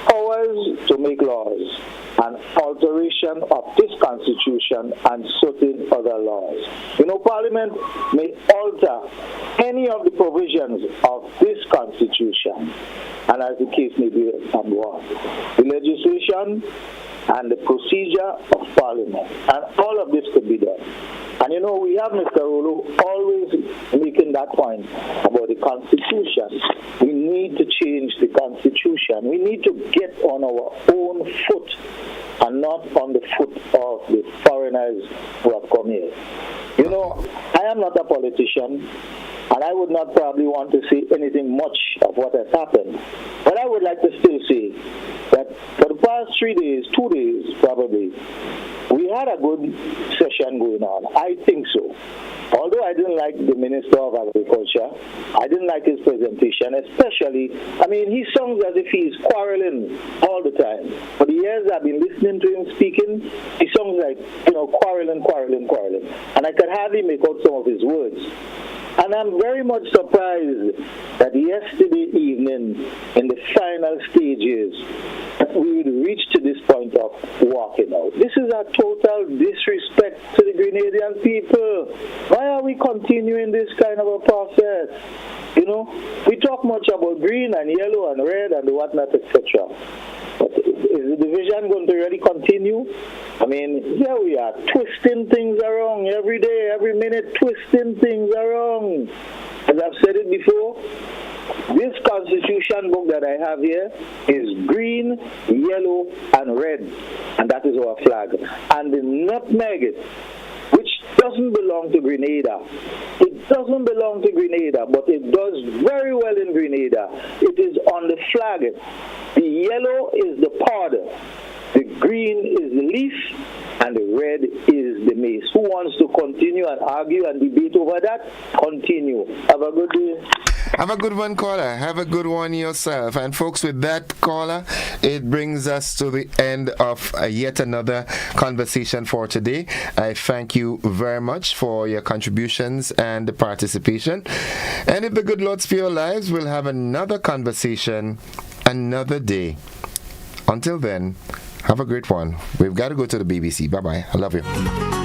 powers to make laws and alteration of this Constitution and certain other laws. You know, Parliament may alter any of the provisions of this Constitution, and as the case may be, the legislation and the procedure of Parliament, and all of this could be done. And you know, we have Mr. Rolo always making that point about the Constitution. We need to change the Constitution. We need to get on our own foot and not on the foot of the foreigners who have come here. You know, I am not a politician, and I would not probably want to say anything much of what has happened. But I would like to still say that for the past 3 days, 2 days probably, we had a good session going on. I think so. Although I didn't like the Minister of Agriculture, I didn't like his presentation, especially, I mean, he sounds as if he's quarreling all the time. For the years I've been listening to him speaking, he sounds like, you know, quarreling. And I could hardly make out some of his words. And I'm very much surprised that yesterday evening, in the final stages, we would reach to this point of walking out. This is a total disrespect to the Grenadian people. Why are we continuing this kind of a process? You know, we talk much about green and yellow and red and whatnot, etc. But is the division going to really continue? I mean, here we are, twisting things around every day, every minute, twisting things around. As I've said it before, this Constitution book that I have here is green, yellow, and red, and that is our flag. And the nutmeg, which doesn't belong to Grenada. It doesn't belong to Grenada, but it does very well in Grenada. It is on the flag. The yellow is the powder, the green is the leaf, and the red is the maize. Who wants to continue and argue and debate over that? Continue. Have a good day. Have a good one, caller. Have a good one yourself. And folks, with that, caller, it brings us to the end of yet another conversation for today. I thank you very much for your contributions and the participation. And if the good Lord spare your lives, we'll have another conversation another day. Until then, have a great one. We've got to go to the BBC. Bye-bye. I love you.